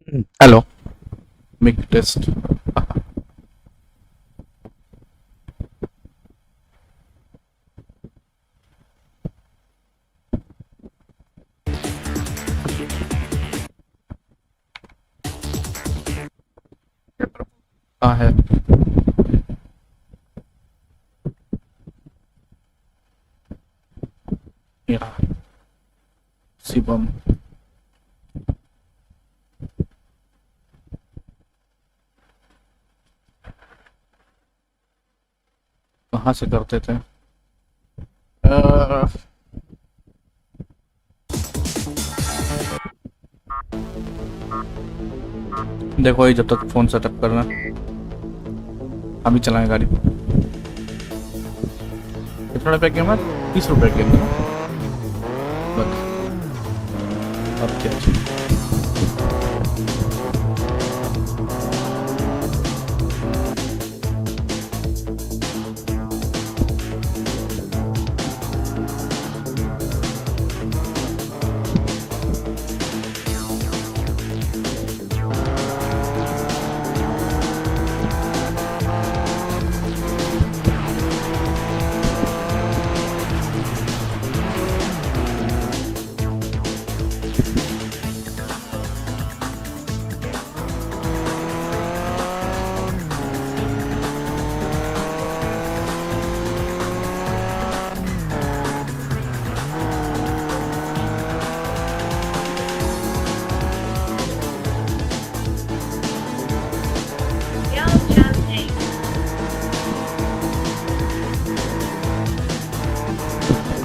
Hello, mic test. हाँ है। या शिवम। कहाँ से करते थे? अह, देखो ये जब तक फोन सेटअप करना, अभी चलाएं गाड़ी। कितना रुपये की कीमत? 30 रुपये की कीमत ना? बस अब क्या चाहिए?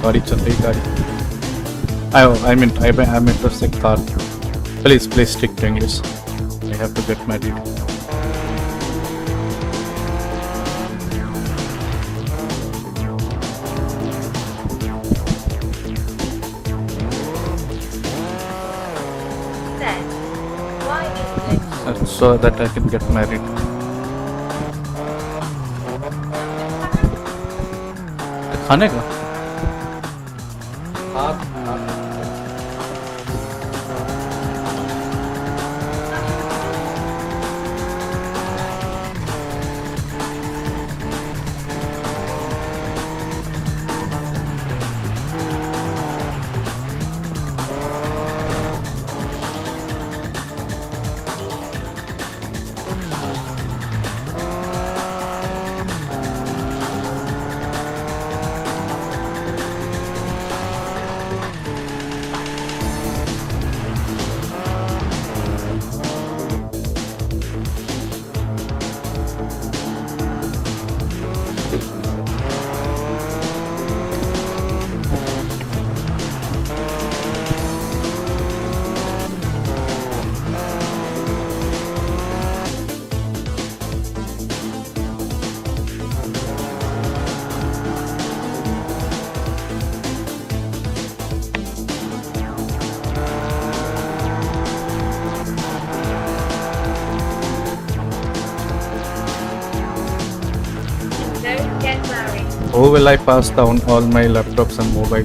गाड़ी चल रही गाड़ी। I meant to say car. Please stick to English. I have to get married. So that I can get married. खाने का? How will I pass down all my laptops and mobile?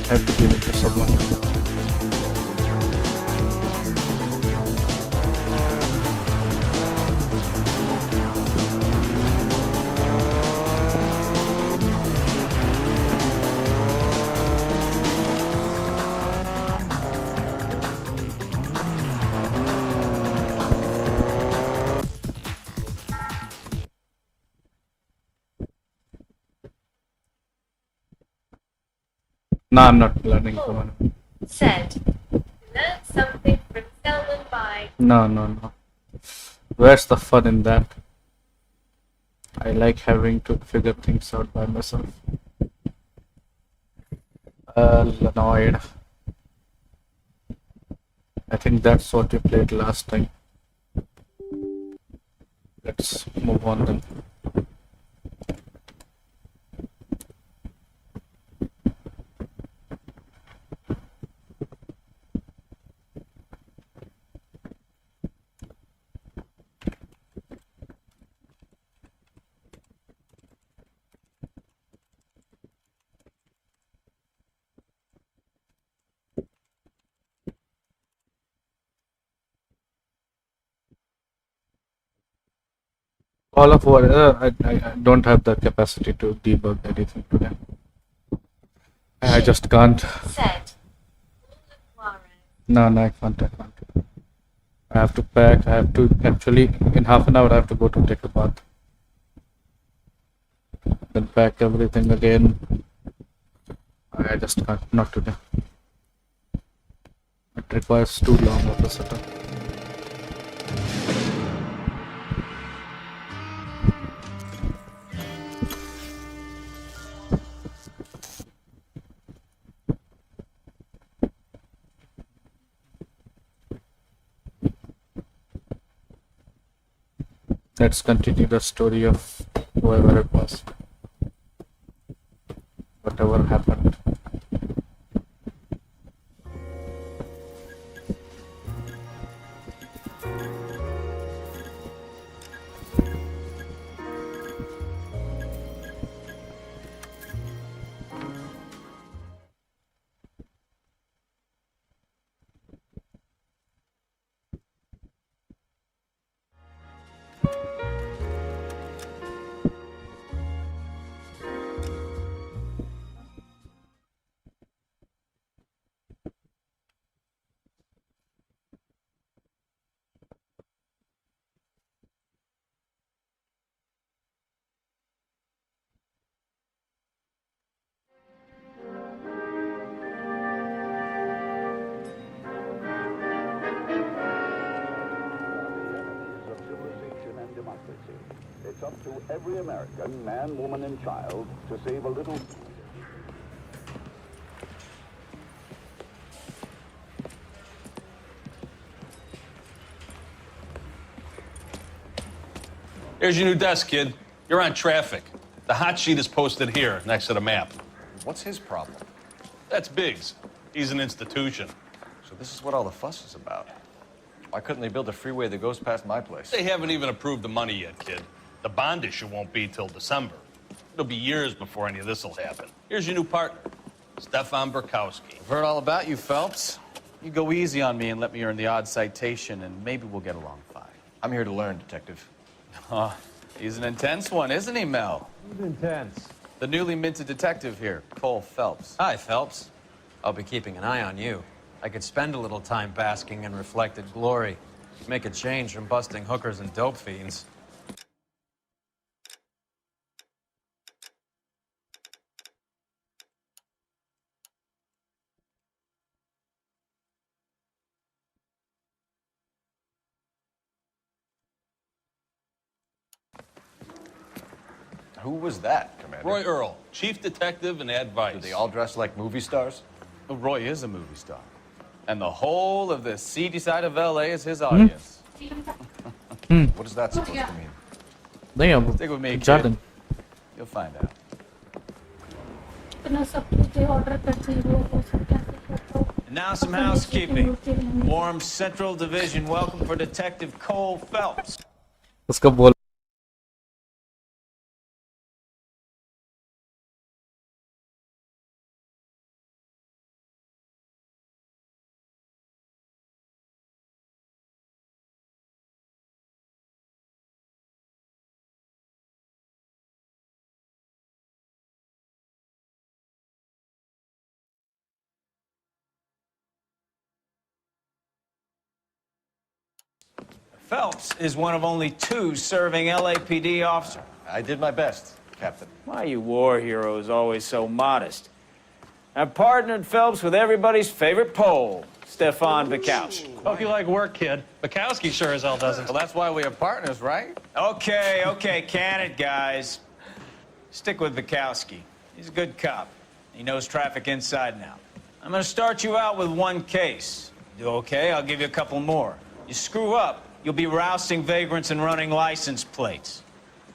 I have to give it to someone. No, I'm not learning from one. Said, learn something from Selman by. No. Where's the fun in that? I like having to figure things out by myself. Noire. I think that's what we played last time. Let's move on then. All of what I don't have the capacity to debug anything today. I just can't. Set. Noire. No, I can't. I have to pack. I have to actually in half an hour. I have to go to take a bath. Then pack everything again. I just can't. Not today. It requires too long of a setup. Let's continue the story of whoever it was. Whatever happened. Of civilization and democracy. It's up to every American, man, woman, and child, to save a little. Here's your new desk, kid. You're on traffic. The hot sheet is posted here, next to the map. What's his problem? That's Biggs. He's an institution. So this is what all the fuss is about. Why couldn't they build a freeway that goes past my place? They haven't even approved the money yet, kid. The bond issue won't be till December. It'll be years before any of this will happen. Here's your new partner, Stefan Burkowski. I've heard all about you, Phelps. You go easy on me and let me earn the odd citation, and maybe we'll get along fine. I'm here to learn, Detective. Oh, he's an intense one, isn't he, Mel? He's intense. The newly minted detective here, Cole Phelps. Hi, Phelps. I'll be keeping an eye on you. I could spend a little time basking in reflected glory. Make a change from busting hookers and dope fiends. Who was that, Commander? Roy Earl, chief detective and advice. Do they all dress like movie stars? Well, Roy is a movie star. And the whole of the seedy side of LA is his audience. What is that supposed to mean? नहीं अब Stick with me, Jordan. kid. You'll find out. इतना सब कुछ order करती हो वो सब कैसे करते हो And now some housekeeping. Warm Central Division, welcome for Detective Cole Phelps. उसका बोल Phelps is one of only 2 serving LAPD officers. I did my best, Captain. Why are you war heroes always so modest? I've partnered Phelps with everybody's favorite Pole, Stefan Bukowski. Hope you like work, kid. Bukowski sure as hell doesn't. Well, that's why we are partners, right? Okay, can it, guys. Stick with Bukowski. He's a good cop. He knows traffic inside and out. I'm gonna start you out with 1 case. Do okay, I'll give you a couple more. You screw up, you'll be rousting vagrants and running license plates.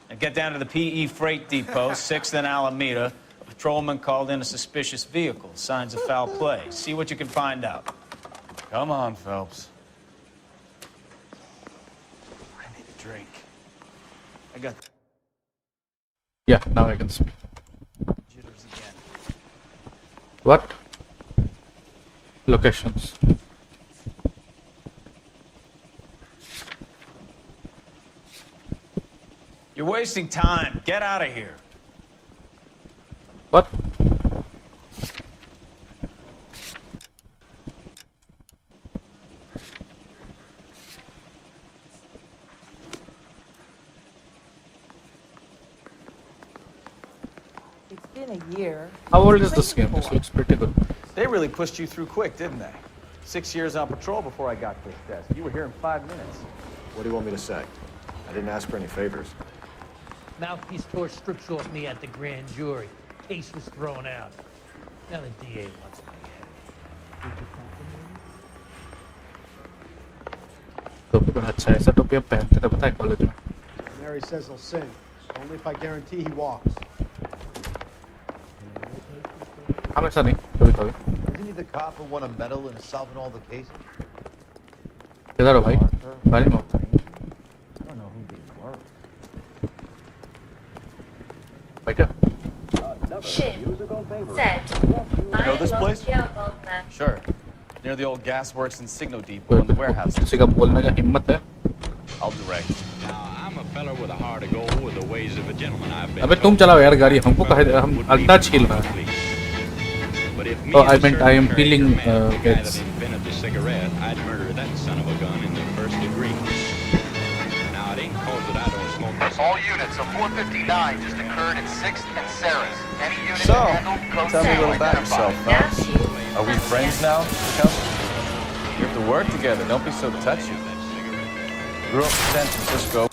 Now get down to the PE Freight Depot, 6th and Alameda. A patrolman called in a suspicious vehicle. Signs of foul play. See what you can find out. Come on, Phelps. I need a drink. I got yeah now I can speak. jitters again. What locations? You're wasting time. Get out of here. What? It's been a year. How old is this game? This looks pretty good. They really pushed you through quick, didn't they? 6 years on patrol before I got this desk. You were here in 5 minutes. What do you want me to say? I didn't ask for any favors. Mouthpiece tore strips off me at the grand jury. Case was thrown out. Now the DA wants my head. Did you compliment me? टोपी बड़ा अच्छा है ऐसा टोपी अब पहनते थे पता है कॉलेज में Mary says he'll sing. Only if I guarantee he walks. हमेशा नहीं कभी कभी Isn't he the cop who won a medal in solving all the cases? किधर हो भाई गाड़ी में हो? I don't know who these were. बैठो Shin Musical favorite. said, You know this place? Yeah, Sure. Near the old gas works and signal depot and the warehouse. किसी का बोलने का हिम्मत है I'll direct. Now, I'm a feller with a heart of gold with the ways of a gentleman. I've been अबे तुम चलाओ यार गाड़ी हमको कहे हम अड्डा छील रहा है But if me Oh, and I a meant I am certain peeling, character man, the guy bits. that invented the cigarette, I'd murder that son of a gun in the first degree. Now, it ain't cause that I don't smoke this. All units, a 459 just occurred at 6th and Sarah's. Any unit So, handled, code tell me a little zero about identified. yourself, Now huh? she Are we friends now, Kelsey? We have to work together. Don't be so touchy. Grew up in San Francisco.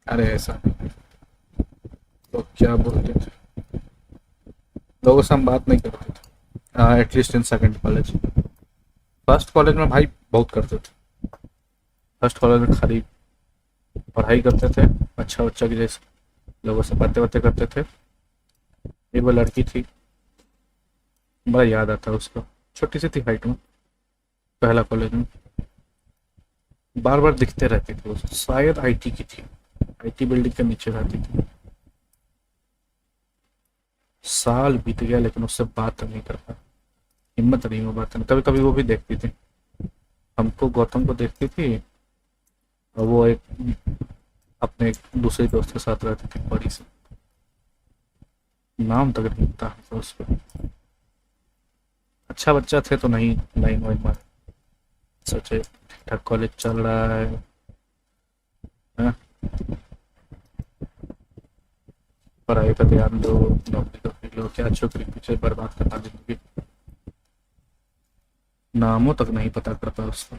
अरे ऐसा तो क्या बोलते थे लोगों से हम बात नहीं करते थे at least in second college first college में भाई बहुत करते थे फर्स्ट कॉलेज में खाली पढ़ाई करते थे अच्छा बच्चा की जैसे लोगों से बातें बातें करते थे एक वो लड़की थी बड़ा याद आता है उसको छोटी सी थी हाइट में पहला कॉलेज में बार बार दिखते रहती थी वो शायद आईटी की थी आईटी बिल्डिंग के नीचे रहती थी साल बीत गया लेकिन उससे बात नहीं कर पाया हिम्मत नहीं हो बात कभी कभी वो भी देखती थी हमको गौतम को देखती थी और वो एक अपने एक दूसरे दोस्त के साथ रहती थी बड़ी से नाम तक नहीं पता तो उसको अच्छा बच्चा थे तो नहीं लाइन वाइन मारे सोचे ठीक ठाक कॉलेज चल रहा है हाँ? पढ़ाई पर ध्यान दो नौकरी तो लो क्या छोकरी पीछे बर्बाद करना जिंदगी नामों तक नहीं पता करता उसको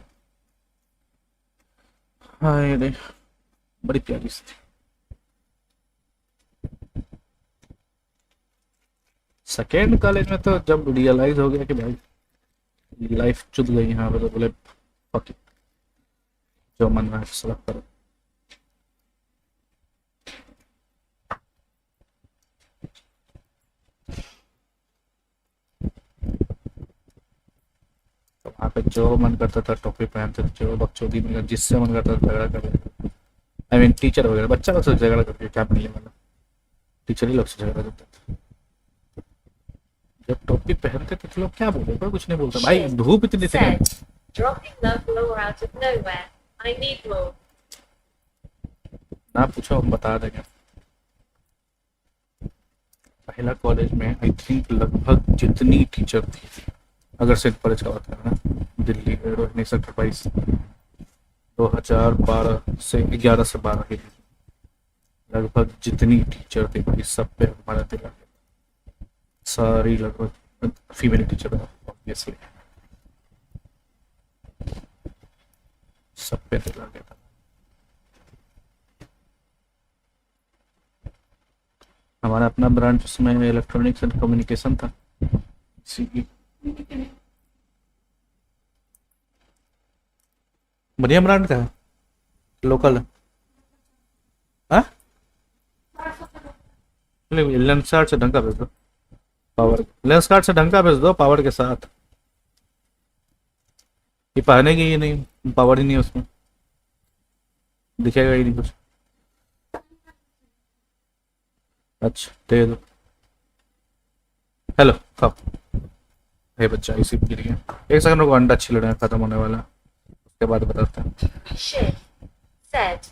हाय रे बड़ी प्यारी सी थी सेकेंड कॉलेज में तो जब रियलाइज हो गया कि भाई लाइफ चुद गई यहाँ पे तो बोले fuck it, जो मन में सब करो तो वहाँ पे जो मन करता था टोपी पहनते थे जो बकचोदी में जिससे मन करता था झगड़ा कर आई मीन टीचर वगैरह बच्चा लोग से झगड़ा करके क्या मिलने वाला टीचर ही लोग से झगड़ा करते थे जब टोपी पहनते थे तो लोग क्या बोले कोई कुछ नहीं बोलता भाई धूप इतनी थी said, dropping love lore out of nowhere. I need more. ना पूछो हम बता देंगे पहला कॉलेज में आई थिंक लगभग जितनी टीचर थी अगर सेंट कॉलेज का बात करना दिल्ली में रोहिणी सेक्टर 22 2012 से 11 से 12 के लगभग जितनी टीचर थी भाई सब पे हमारा दिल आ गया सारी लगभग फीमेल टीचर ऑब्वियसली सब पे दिल आ गया था हमारा अपना ब्रांच उसमें इलेक्ट्रॉनिक्स एंड कम्युनिकेशन था बढ़िया ब्रांड का है लोकल है हाँ लेंस कार्ड से ढंग का भेज दो पावर लेंस कार्ड से ढंग का भेज दो पावर के साथ ये पहने की ही नहीं पावर ही नहीं उसमें दिखेगा ही नहीं कुछ अच्छा दे दो हेलो कब हे बच्चा इसी पे गिर गया। एक सेकंड रुको, अंडा छिलना है, खत्म होने वाला, उसके बाद बताते हैं। Shit. Set.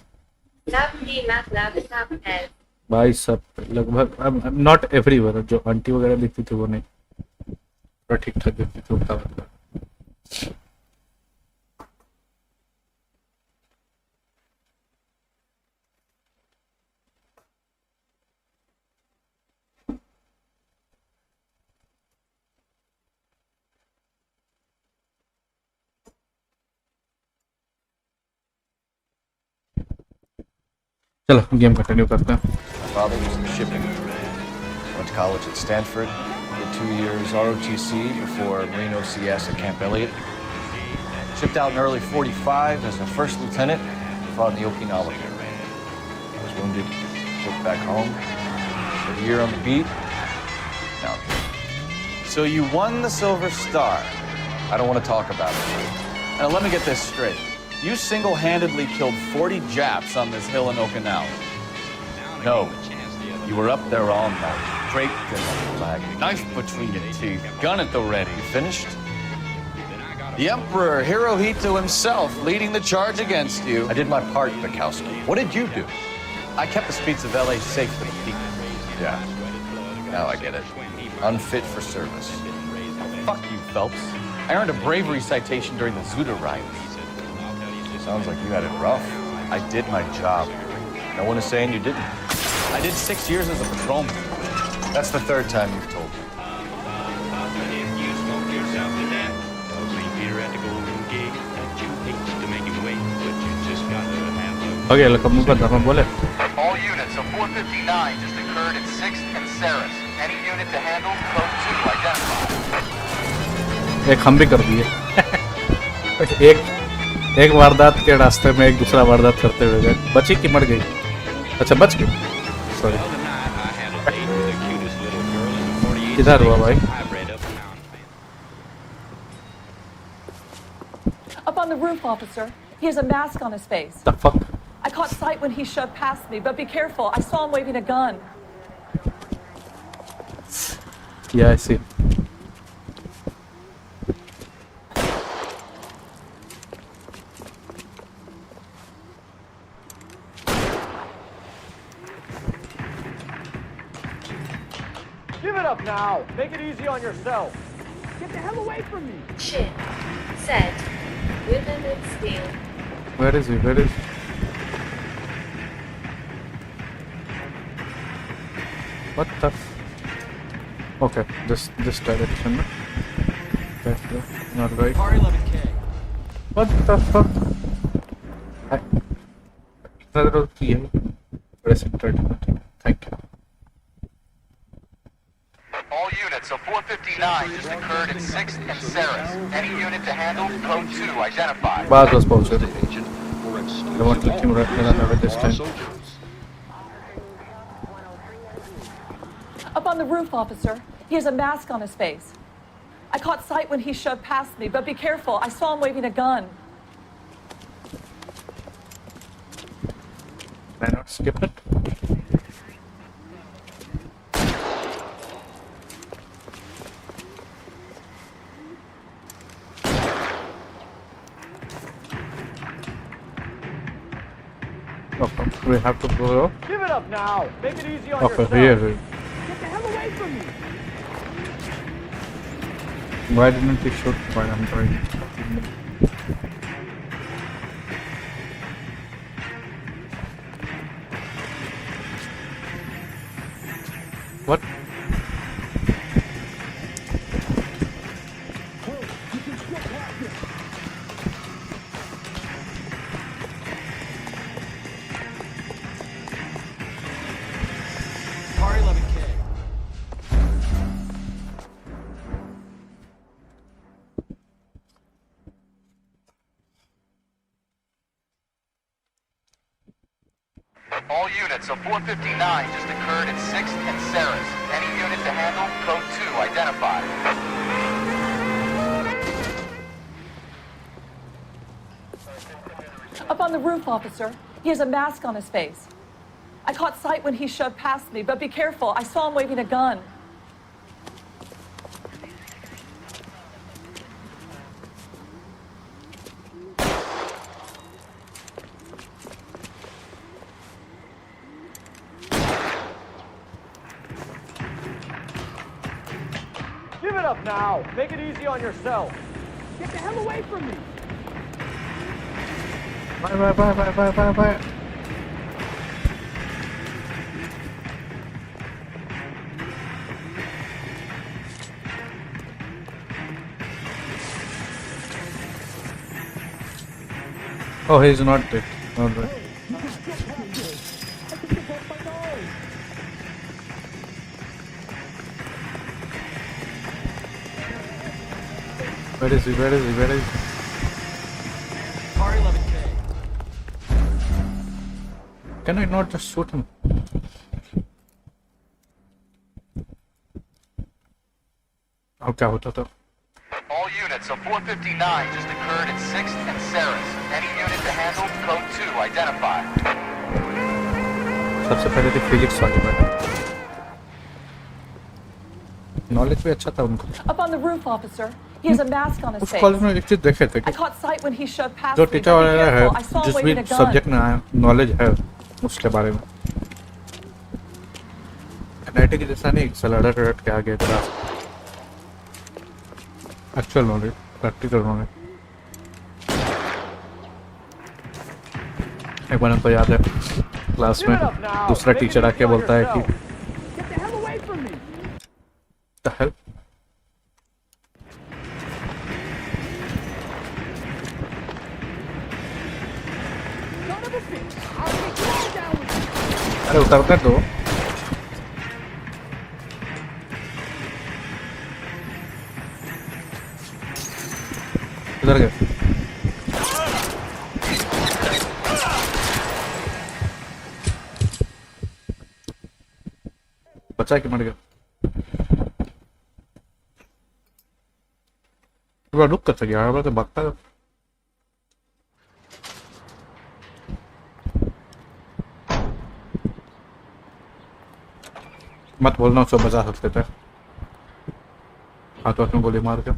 Lab D MATLAB Tab L. भाई सब लगभग नॉट एवरीवन, जो आंटी वगैरह दिखती थी वो नहीं, थोड़ा ठीक ठाक दिखती थी उनका मतलब। चलो गेम कंटिन्यू करते हैं। My father was in shipping. Went to college at Stanford. Did 2 years ROTC before Marine OCS at Camp Elliott. Shipped out in early 45 as a first lieutenant. Fought in the Okinawa War. Was wounded. Took back home. Did a year on the beat. Now, so you won the Silver Star. I don't want to talk about it. Now let me get this straight. You single-handedly killed 40 Japs on this hill in Okinawa. No, you were up there all night, draped in a flag, knife between your teeth, gun at the ready. You finished? The Emperor Hirohito himself leading the charge against you. I did my part, Bukowski. What did you do? I kept the streets of LA safe for the people. Yeah, now I get it. Unfit for service. Fuck you, Phelps. I earned a bravery citation during the Zuda riots. Sounds like you had it rough. I did my job. No one is saying you didn't. I did 6 years as a patrolman. That's the 3rd time you've told me. If you smoke yourself to death, tell St. Peter at the Golden Gate that you hate to make him wait, but you just gotta have a... Okay, look, I'm gonna bole. All units of 459 just occurred at 6th and Saris. Any unit to handle, code 2 identified. एक हम भी कर दिए। एक वारदात के रास्ते में एक दूसरा वारदात करते हुए गए। बची कि मर गई? अच्छा बच गई, सॉरी। किधर हुआ भाई? Up on the roof, officer. He has a mask on his face. The fuck? I caught sight when he shoved past me, but be careful. I saw him waving a gun. Yeah, I see. Give it up now. Make it easy on yourself. Get the hell away from me. Shit. Set. Women in steel. Where is he? Where is he? What the okay, this direction. Okay, not right. R11K. What the fuck? Another PM. Pressing 30. Thank you. All units of 459 just occurred at 6th and Saris. Any unit to handle, code 2 identified. Bad was posted. I want to team run away this time. Up on the roof, officer. He has a mask on his face. I caught sight when he shoved past me, but be careful. I saw him waving a gun. Can I not skip it? Okay, we have to go. Give it up now. Make it easy on Okay, yourself. here. Get the hell away from me. Why didn't he shoot while I'm trying? What? R11K. All units of 459 just occurred at 6th and Saris. Any unit to handle, code 2 identified. Up on the roof, officer. He has a mask on his face. I caught sight when he shoved past me, but be careful. I saw him waving a gun. Give it up now. Make it easy on yourself. Get the hell away from me. Bye. Oh, he's not dead. All right. Where is he? Can I not just shoot him? अब क्या होता था? All units, a 459 just occurred at 6th and Saris. Any unit to handle, code 2, identify. सबसे पहले तो physics वाली बात। Knowledge भी अच्छा था उनको। Up on the roof, officer. He has a mask on his उस face. कॉलेज में एक चीज देखे थे I caught sight when he shoved past जो me. टीचर But be वाला है, careful. I saw him जिस भी waving a gun. सब्जेक्ट में नॉलेज है उसके बारे में। एनआईटी की जैसा नहीं सलाडा रट के आगे था। Actual knowledge, practical knowledge. एक बार हमको याद है क्लास में दूसरा टीचर आके बोलता है कि the hell? अरे उतर कर दो। उधर गए। बचा कि मर गया। थोड़ा रुक कर सके यार, तो भागता है। मत बोलना उसको बचा सकते थे हाथों में गोली मार के।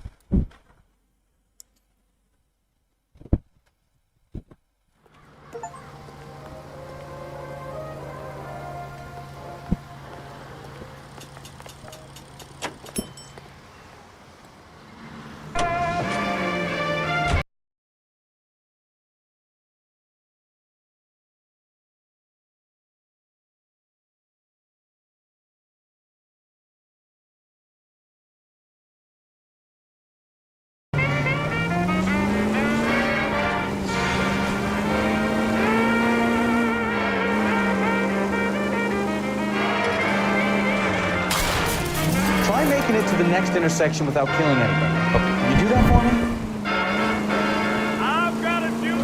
Try making it to the next intersection without killing anybody. Okay. Can you do that for me?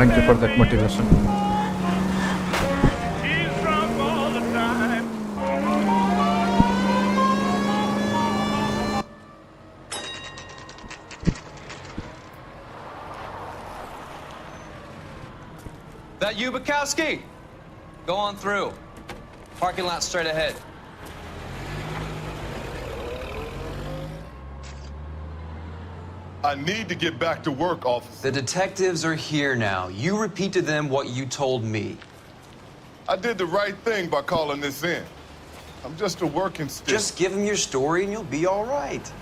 Thank you for that motivation. That you, Bukowski? Go on through. Parking lot straight ahead. I need to get back to work, officer. The detectives are here now. You repeat to them what you told me. I did the right thing by calling this in. I'm just a working stick. Just give them your story and you'll be all right.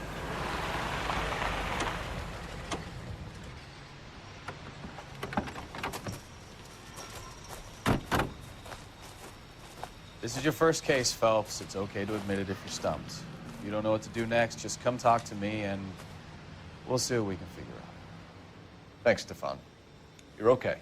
This is your first case, Phelps. It's okay to admit it if you're stumped. If you don't know what to do next, just come talk to me and we'll see what we can figure out. Thanks, Stefan. You're okay.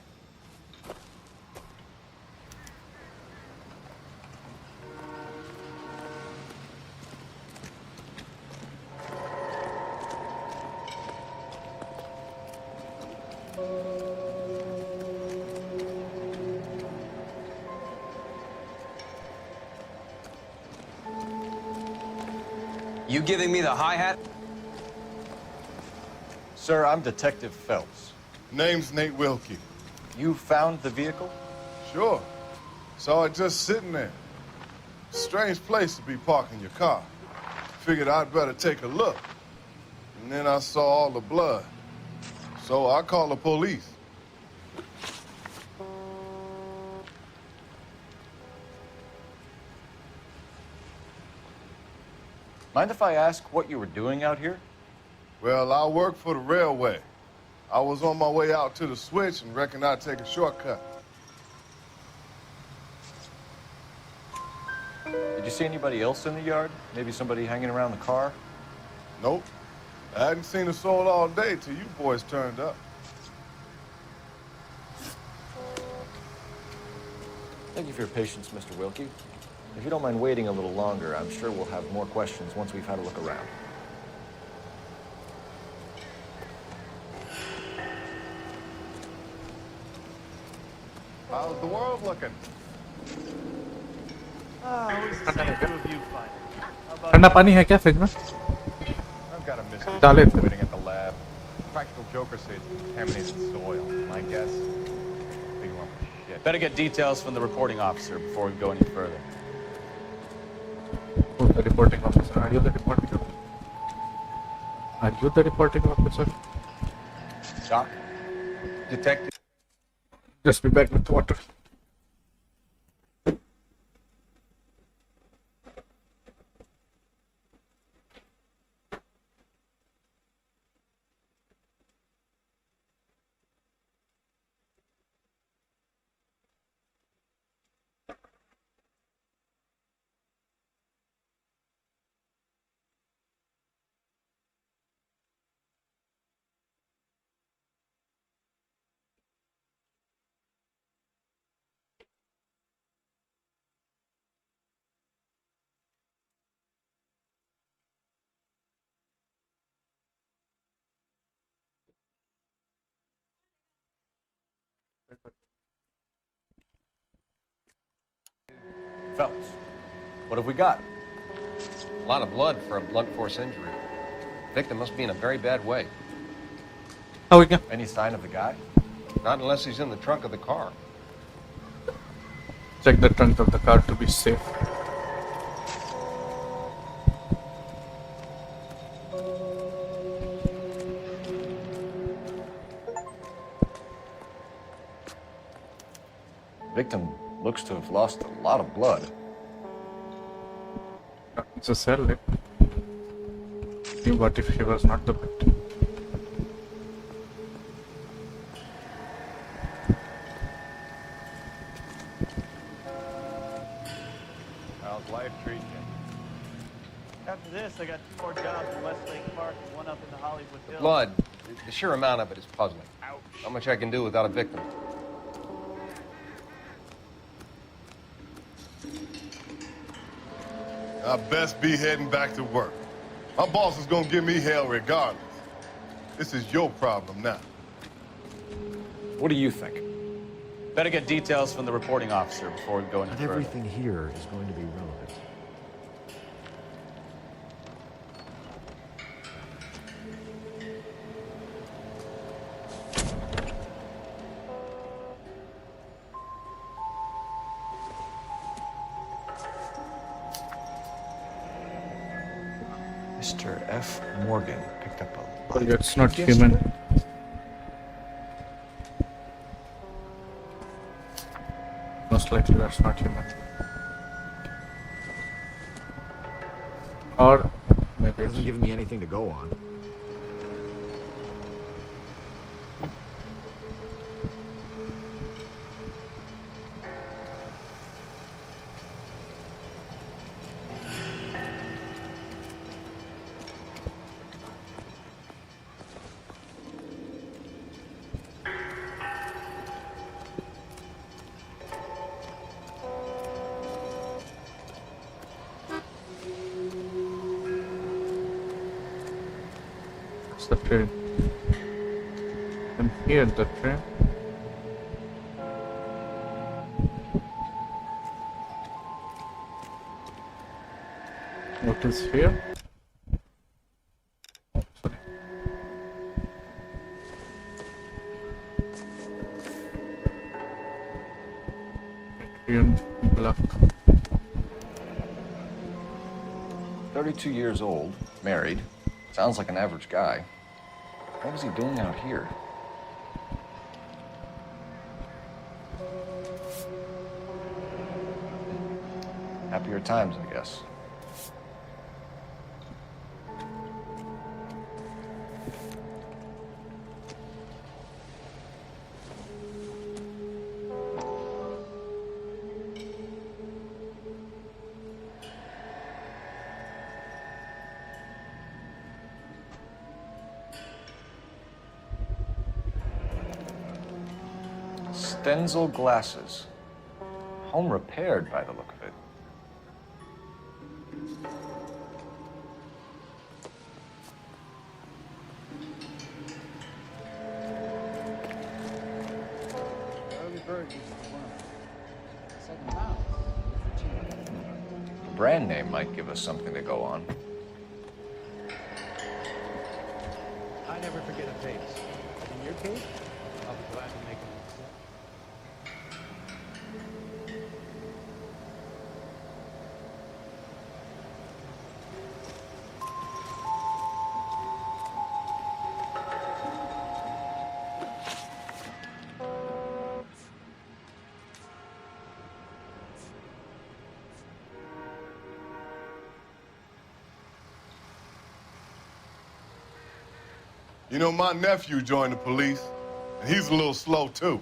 You giving me the hi-hat? Sir, I'm Detective Phelps. Name's Nate Wilkie. You found the vehicle? Sure. Saw it just sitting there. Strange place to be parking your car. Figured I'd better take a look. And then I saw all the blood. So I called the police. Mind if I ask what you were doing out here? Well, I work for the railway. I was on my way out to the switch and reckoned I'd take a shortcut. Did you see anybody else in the yard? Maybe somebody hanging around the car? Nope. I hadn't seen a soul all day till you boys turned up. Thank you for your patience, Mr. Wilkie. If you don't mind waiting a little longer, I'm sure we'll have more questions once we've had a look around. How's the world looking? ठंडा पानी है क्या fridge में? I've got a mystery डाले थे। waiting at the lab. Practical Joker says contaminated soil. My guess, big lump of shit. Better get details from the reporting officer before we go any further. Who's the reporting officer? Are you the reporting officer? Are you the reporting officer? Doc? Detective? Just be back with water. Phelps, what have we got? A lot of blood for a blunt force injury. Victim must be in a very bad way. How we go? Any sign of the guy? Not unless he's in the trunk of the car. Check the trunk of the car to be safe. Victim looks to have lost a lot of blood. It's a cell. What if he was not the victim? How's life treating you? After this, I got 2 more jobs in Westlake Park and 1 up in the Hollywood Hills. Blood, the sheer amount of it is puzzling. Ouch. Not much I can do without a victim. I best be heading back to work. My boss is gonna give me hell regardless. This is your problem now. What do you think? Better get details from the reporting officer before we go any Not further. everything here is going to be relevant. Mr. F. Morgan picked up a Oh, it's not human. Most likely that's not human. Or maybe It hasn't given me anything to go on. it's the train. I'm here at the train. What is here? Oh, sorry. Train block. 32 years old, married. Sounds like an average guy. What was he doing out here? Happier times, I guess. Stenzel glasses. Home repaired by the look of it. The brand name might give us something to go on. I never forget a face. In your case, I'll be glad to make an exception. You know, my nephew joined the police, and he's a little slow, too.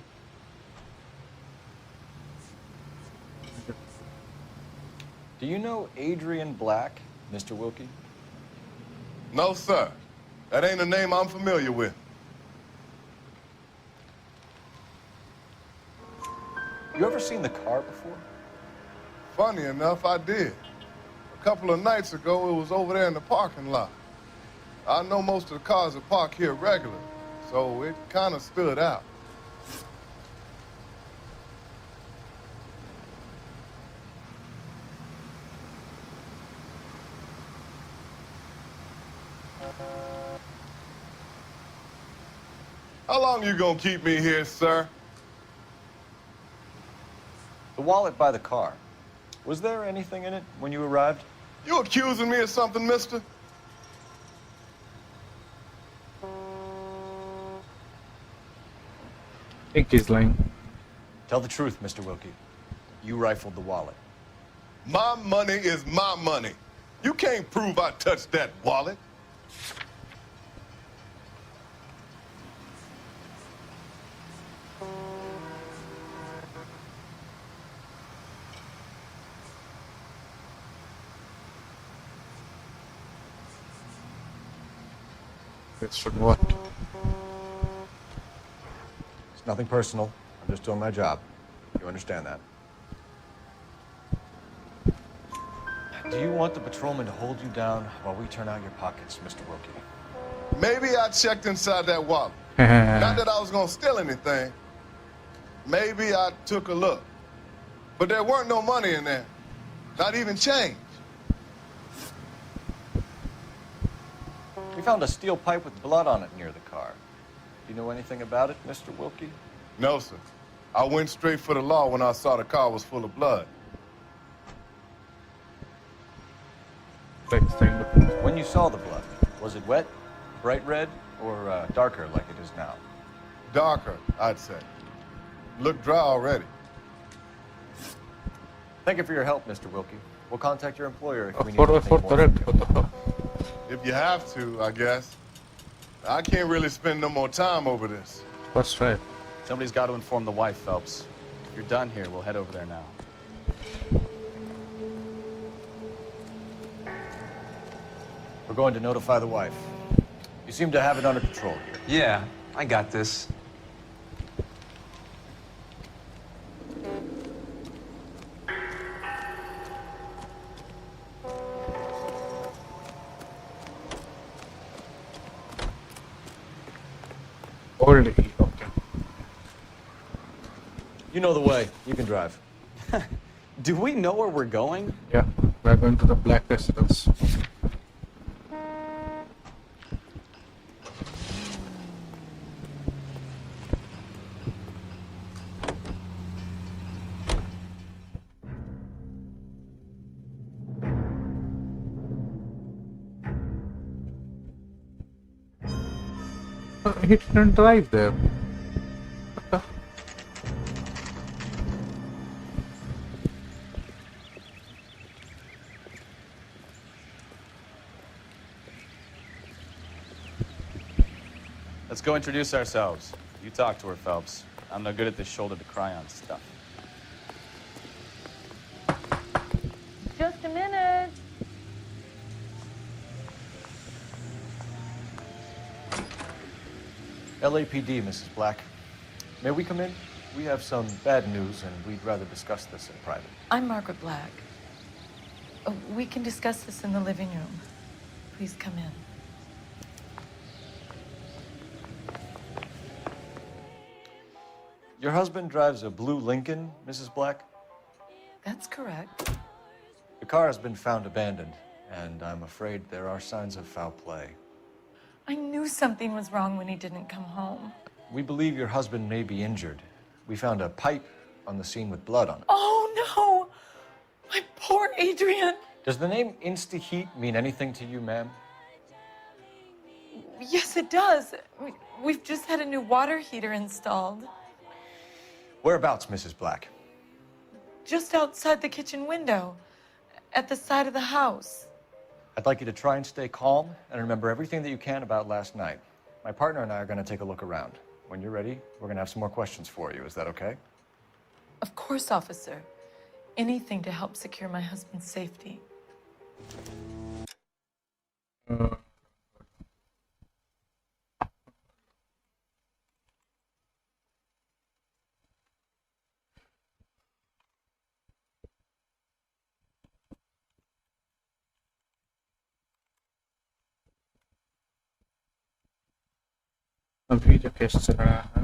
Do you know Adrian Black, Mr. Wilkie? No, sir. That ain't a name I'm familiar with. You ever seen the car before? Funny enough, I did. A couple of nights ago, it was over there in the parking lot. I know most of the cars are parked here regularly, so it kind of stood out. How long you gonna keep me here, sir? The wallet by the car. Was there anything in it when you arrived? You accusing me of something, mister? I think he's lying. Tell the truth, Mr. Wilkie. You rifled the wallet. My money is my money. You can't prove I touched that wallet. It's from what? It's nothing personal. I'm just doing my job. You understand that? Do you want the patrolman to hold you down while we turn out your pockets, Mr. Wilkie? Maybe I checked inside that wallet. Not that I was gonna steal anything. Maybe I took a look. But there weren't no money in there. Not even change. We found a steel pipe with blood on it near the car. Do you know anything about it, Mr. Wilkie? No, sir. I went straight for the law when I saw the car was full of blood. When you saw the blood, was it wet, bright red, or darker like it is now? Darker, I'd say. Looked dry already. Thank you for your help, Mr. Wilkie. We'll contact your employer if we need anything more from you. If you have to, I guess. I can't really spend no more time over this. That's right. Somebody's got to inform the wife, Phelps. If you're done here, we'll head over there now. We're going to notify the wife. You seem to have it under control here. Yeah, I got this. Old E, okay. You know the way. You can drive. Do we know where we're going? Yeah, we're going to the Black Residence. He didn't drive there. Let's go introduce ourselves. You talk to her, Phelps. I'm no good at this shoulder to cry on stuff. Just a minute. LAPD, Mrs. Black. May we come in? We have some bad news, and we'd rather discuss this in private. I'm Margaret Black. We can discuss this in the living room. Please come in. Your husband drives a blue Lincoln, Mrs. Black? That's correct. The car has been found abandoned, and I'm afraid there are signs of foul play. I knew something was wrong when he didn't come home. We believe your husband may be injured. We found a pipe on the scene with blood on it. Oh, no! My poor Adrian! Does the name Insta-Heat mean anything to you, ma'am? Yes, it does. We've just had a new water heater installed. Whereabouts, Mrs. Black? Just outside the kitchen window, at the side of the house. I'd like you to try and stay calm and remember everything that you can about last night. My partner and I are going to take a look around. When you're ready, we're going to have some more questions for you. Is that okay? Of course, officer. Anything to help secure my husband's safety. अभी जो case चल रहा है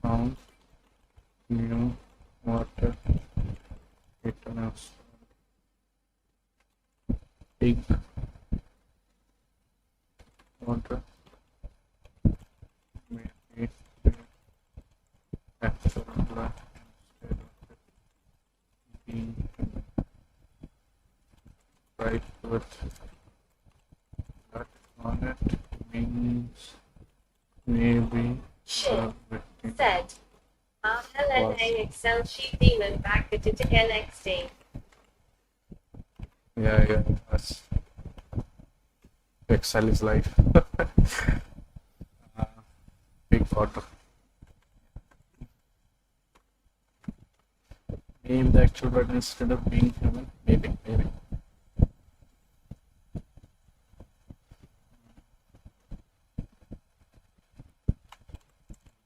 found new water heaters, big water maybe actual blood instead of it being right with blood on it means maybe Shit. Said. Our LNA Excel sheet demon back to NXT. Yeah, that's Excel is life. Big water. Name the actual word instead of being human. Maybe.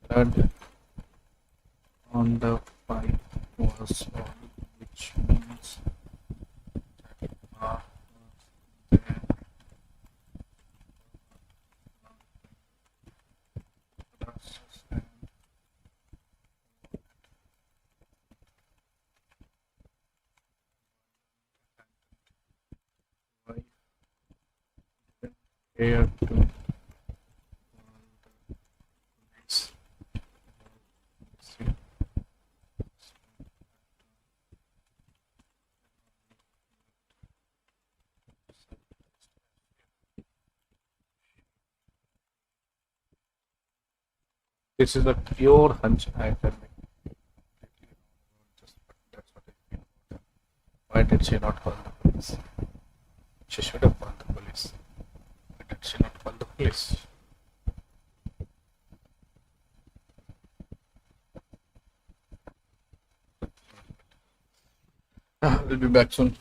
Blood on the pipe was on, which means that was there. Here to police. This is a pure hunch I tell me. That's what I feel. Why did she not call the police? She should have called the police. Why did she not call the police? We'll be back soon.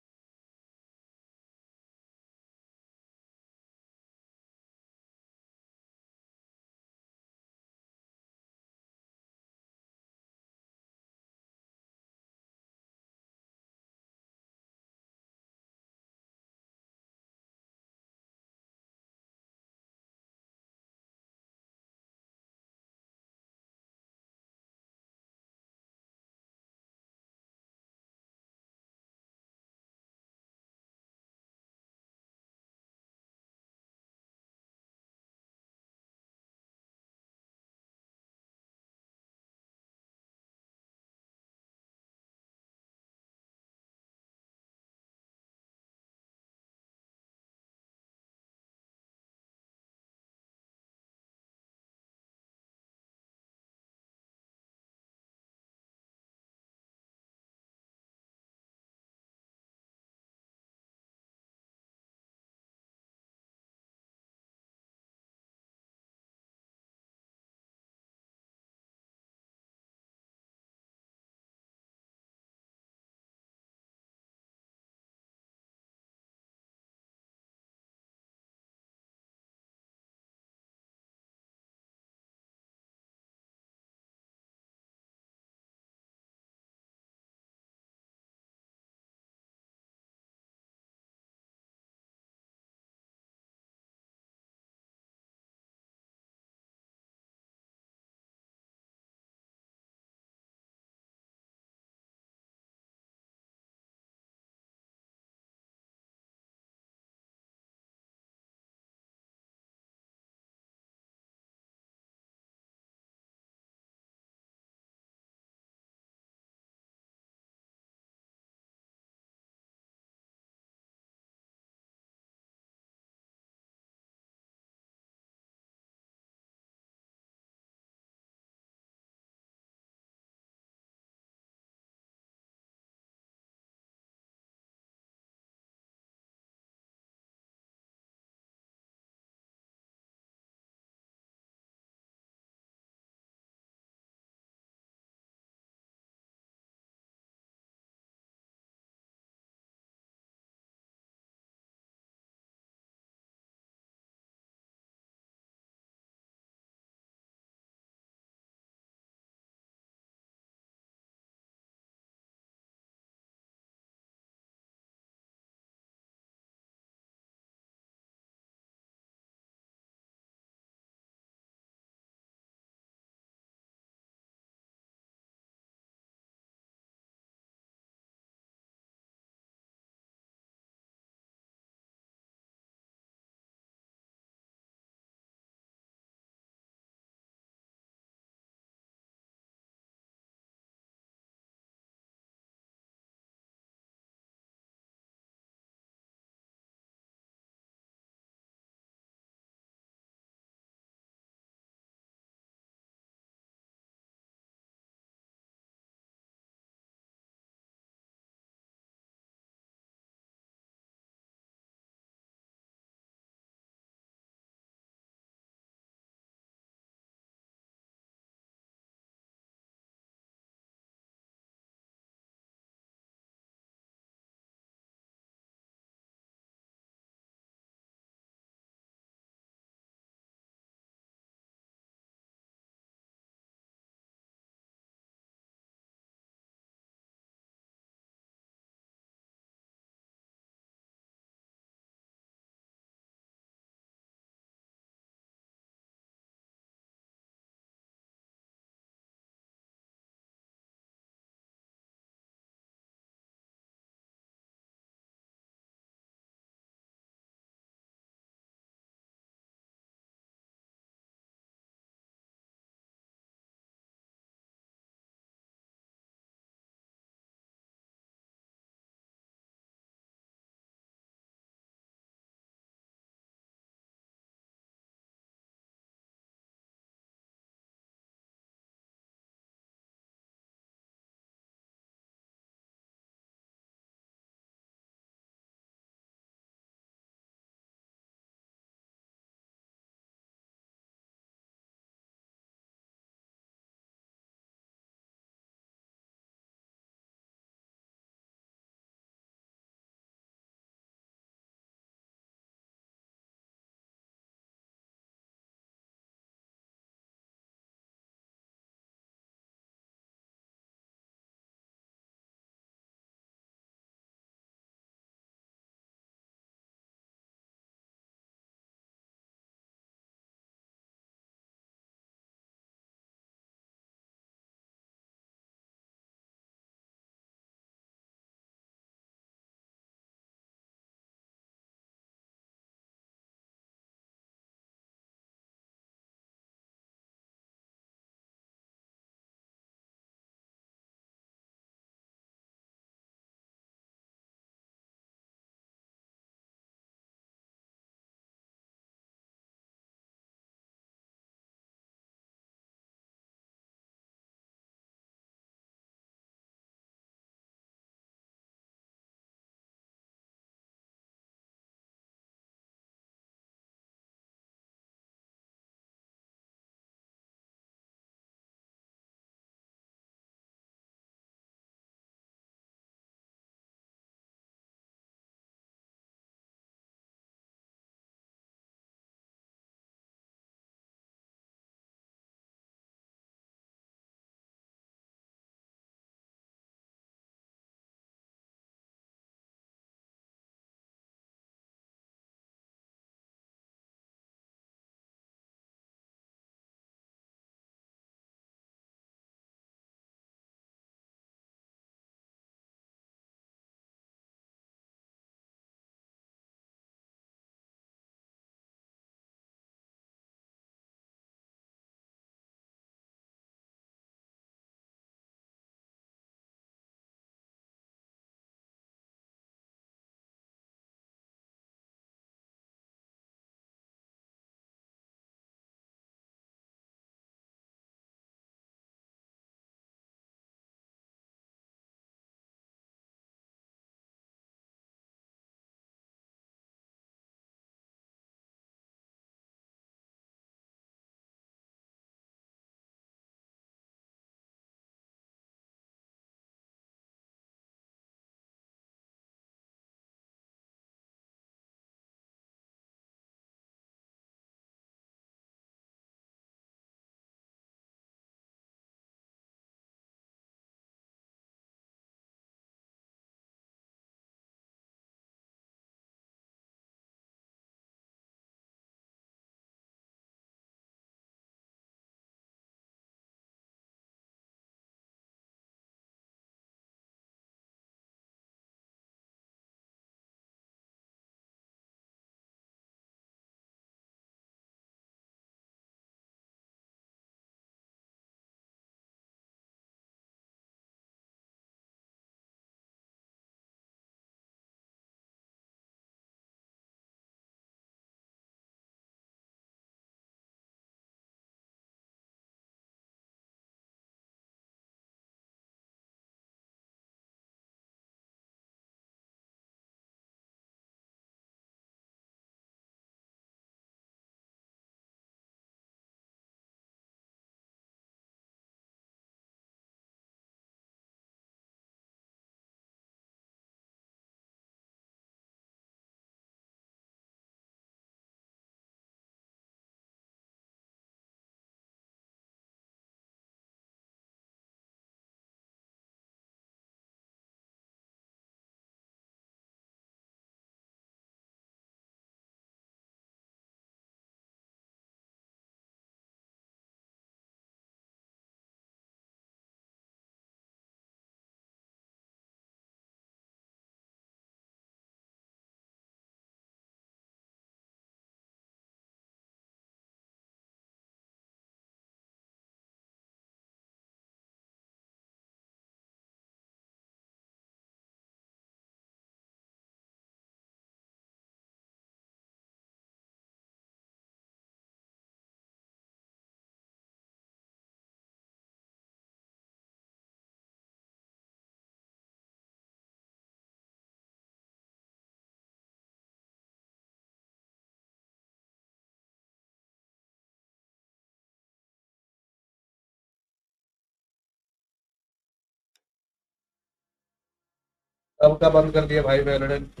तब का बंद कर दिया भाई Valorant,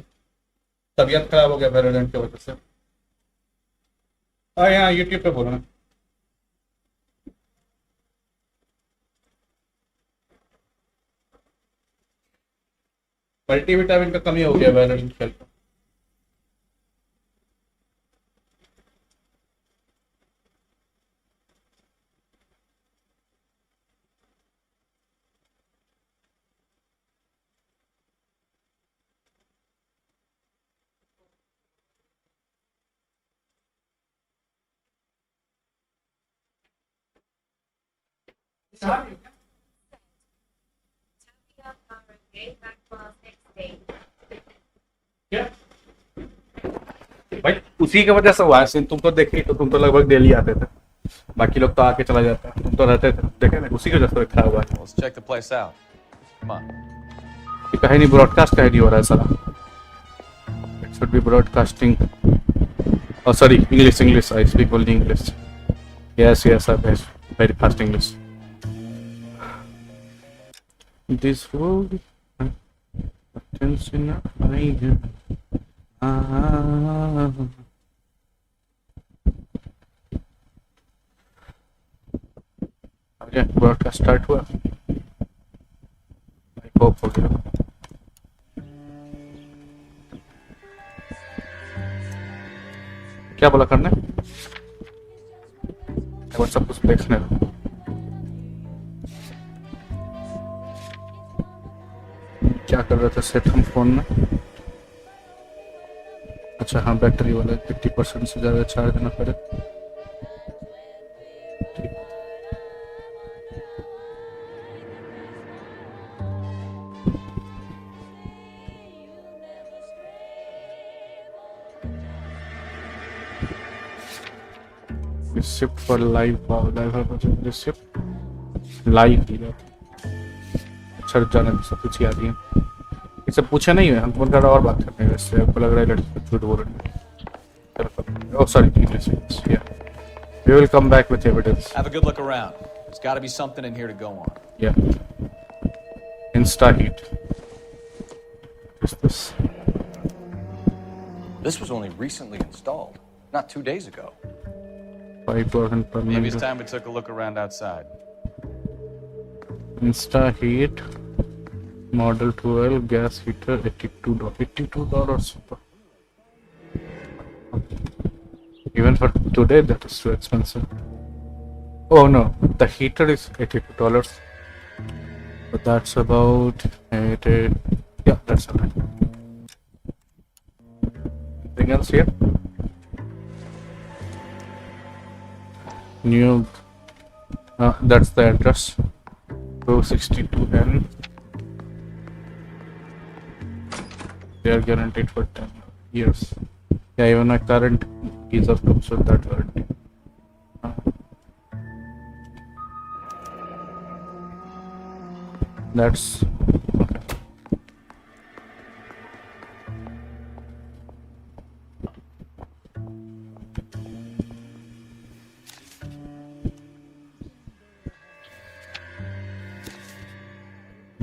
तबीयत खराब हो गया वैलोरेंट की वजह से। हाँ यहाँ यूट्यूब पे बोलो ना। मल्टीविटामिन का कमी हो गया वैलोरेंट खेल पे। Utopia भाई उसी की वजह से हुआ है सीन, तुम तो देखे तो तुम तो लगभग डेली आते थे, बाकी लोग तो आके चला जाता है, तुम तो रहते थे, देखे ना उसी की वजह से रखा हुआ है। Let's check the place out. Come on. ये कहीं नहीं ब्रॉडकास्ट कहीं नहीं हो रहा है साला। It should be broadcasting. Oh sorry, English. I speak only English. Yes, I very fast English. This world attention I Okay, broadcast start हुआ। I hope हो गया। क्या बोला करने? सब कुछ देखने दो। क्या कर रहे थे सेट हम फोन में? अच्छा हाँ, बैटरी वाला 50% से ज़्यादा चार्ज ना करे। Shift for live shift live की जाती। अच्छा जाने सब कुछ याद ही है, इसे पूछा नहीं है, हम फोन कर और बात करने हैं, इससे आपको लग रहा है लड़की झूठ बोल रही है। Oh sorry, yeah, we will come back with evidence. Have a good look around. There's got to be something in here to go on. Yeah, insta heat. What is this? This was only recently installed, not 2 days ago. 5% per Maybe it's minute. time we took a look around outside. Insta heat model 12 gas heater $82. Even for today that is too expensive. Oh no, the heater is $82, but that's about yeah, that's alright. Anything else here? New that's the address, 262N. They are guaranteed for 10 years. Yeah, even my current geyser comes with that warranty. That's okay.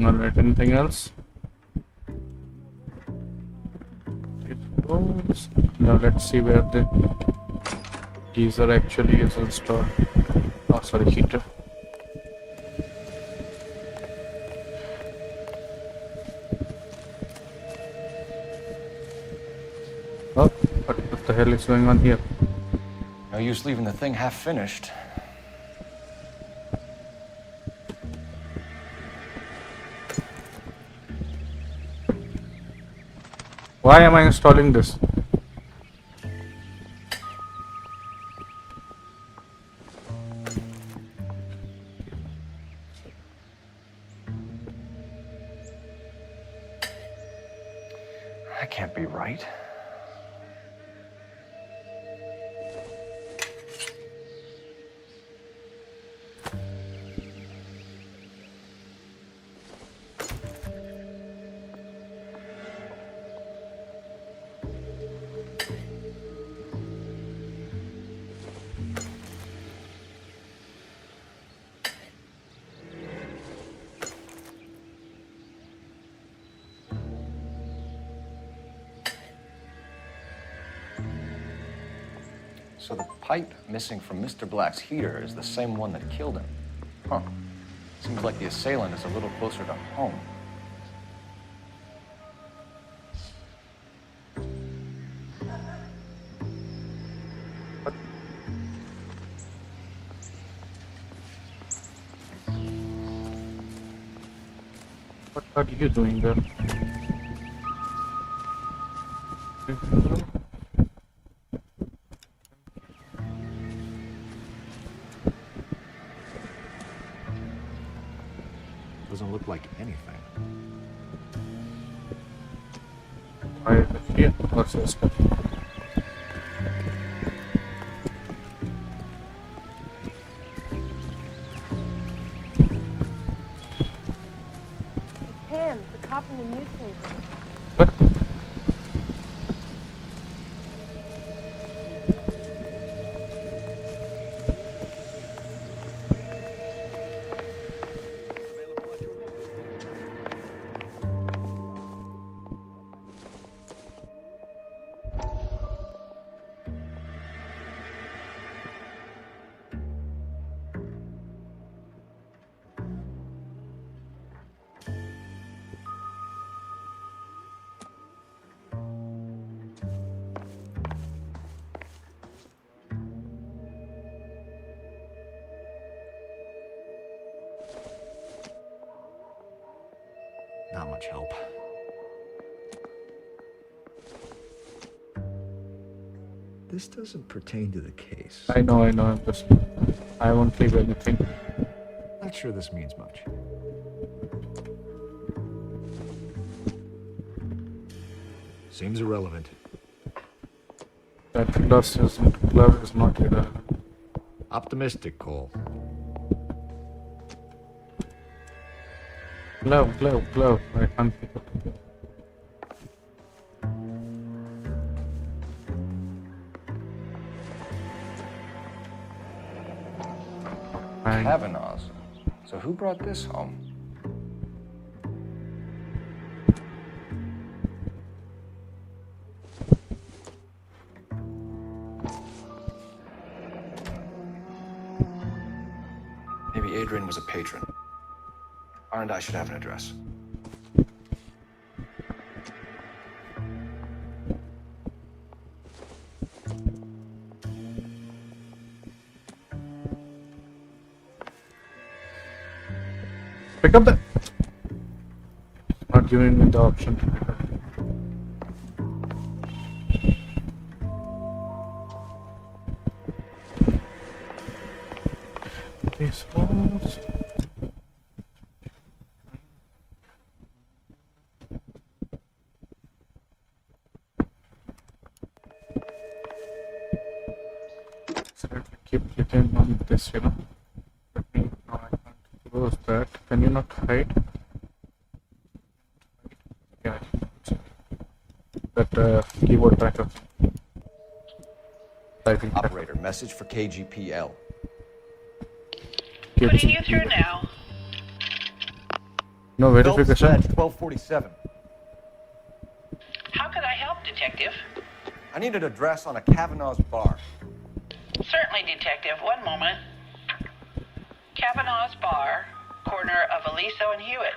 Alright, anything else? Now let's see where the geyser actually is installed. Oh sorry, heater. Oh, what the hell is going on here? No use leaving the thing half finished. Why am I installing this? That can't be right. So the pipe missing from Mr. Black's heater is the same one that killed him. Huh. Seems like the assailant is a little closer to home. What are you doing there? Doesn't look like anything. Why is it here? What's this stuff? Him, the cop in the newspaper. What? Not much help. This doesn't pertain to the case. I know, I won't leave anything. Not sure this means much. Seems irrelevant. That glove is not irrelevant. Optimistic, Cole. Glove. I can't pick up. Kavanaugh's. So who brought this home? Maybe Adrian was a patron. R&I should have an address. Pick up the... Not giving me the option to pick up. This was... So let me keep clicking on this, you know. Let me... No, I can't close that. Can you not hide? Yeah. That keyboard tracker. Typing Operator, message for KGPL. Putting you through now. No verification. 1247. How can I help, Detective? I need an address on a Kavanaugh's bar. Certainly, Detective. One moment. Kavanaugh's Bar, corner of Aliso and Hewitt,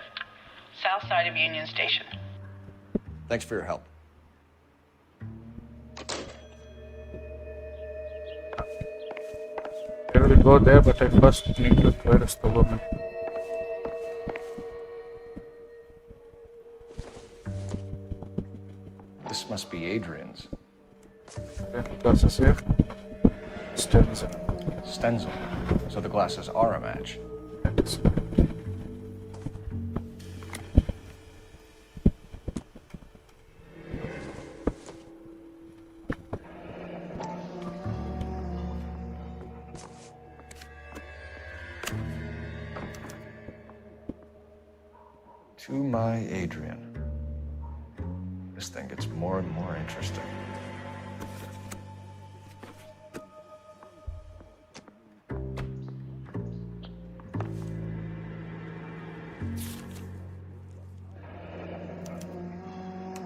south side of Union Station. Thanks for your help. I will go there, but I first need to virus the woman. This must be Adrian's. Okay, glasses safe. Stenzel. Stenzel. So the glasses are a match. That is To my Adrian. This thing gets more and more interesting.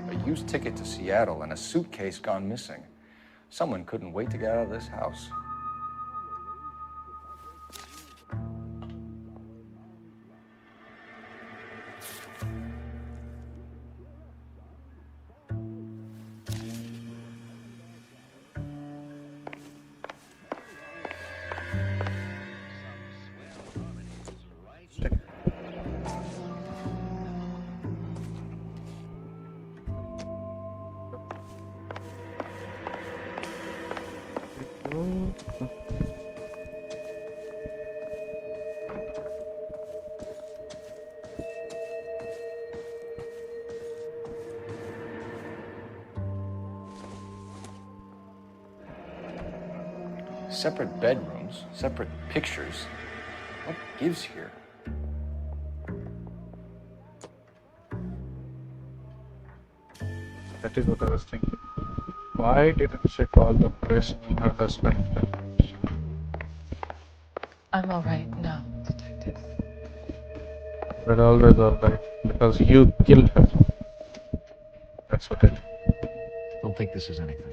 A used ticket to Seattle and a suitcase gone missing. Someone couldn't wait to get out of this house. Separate bedrooms, separate pictures. What gives here? That is what I was thinking. Why didn't she call the press on her husband? I'm all right now, Detective. But always alright, because you killed her. That's what it is. Don't think this is anything.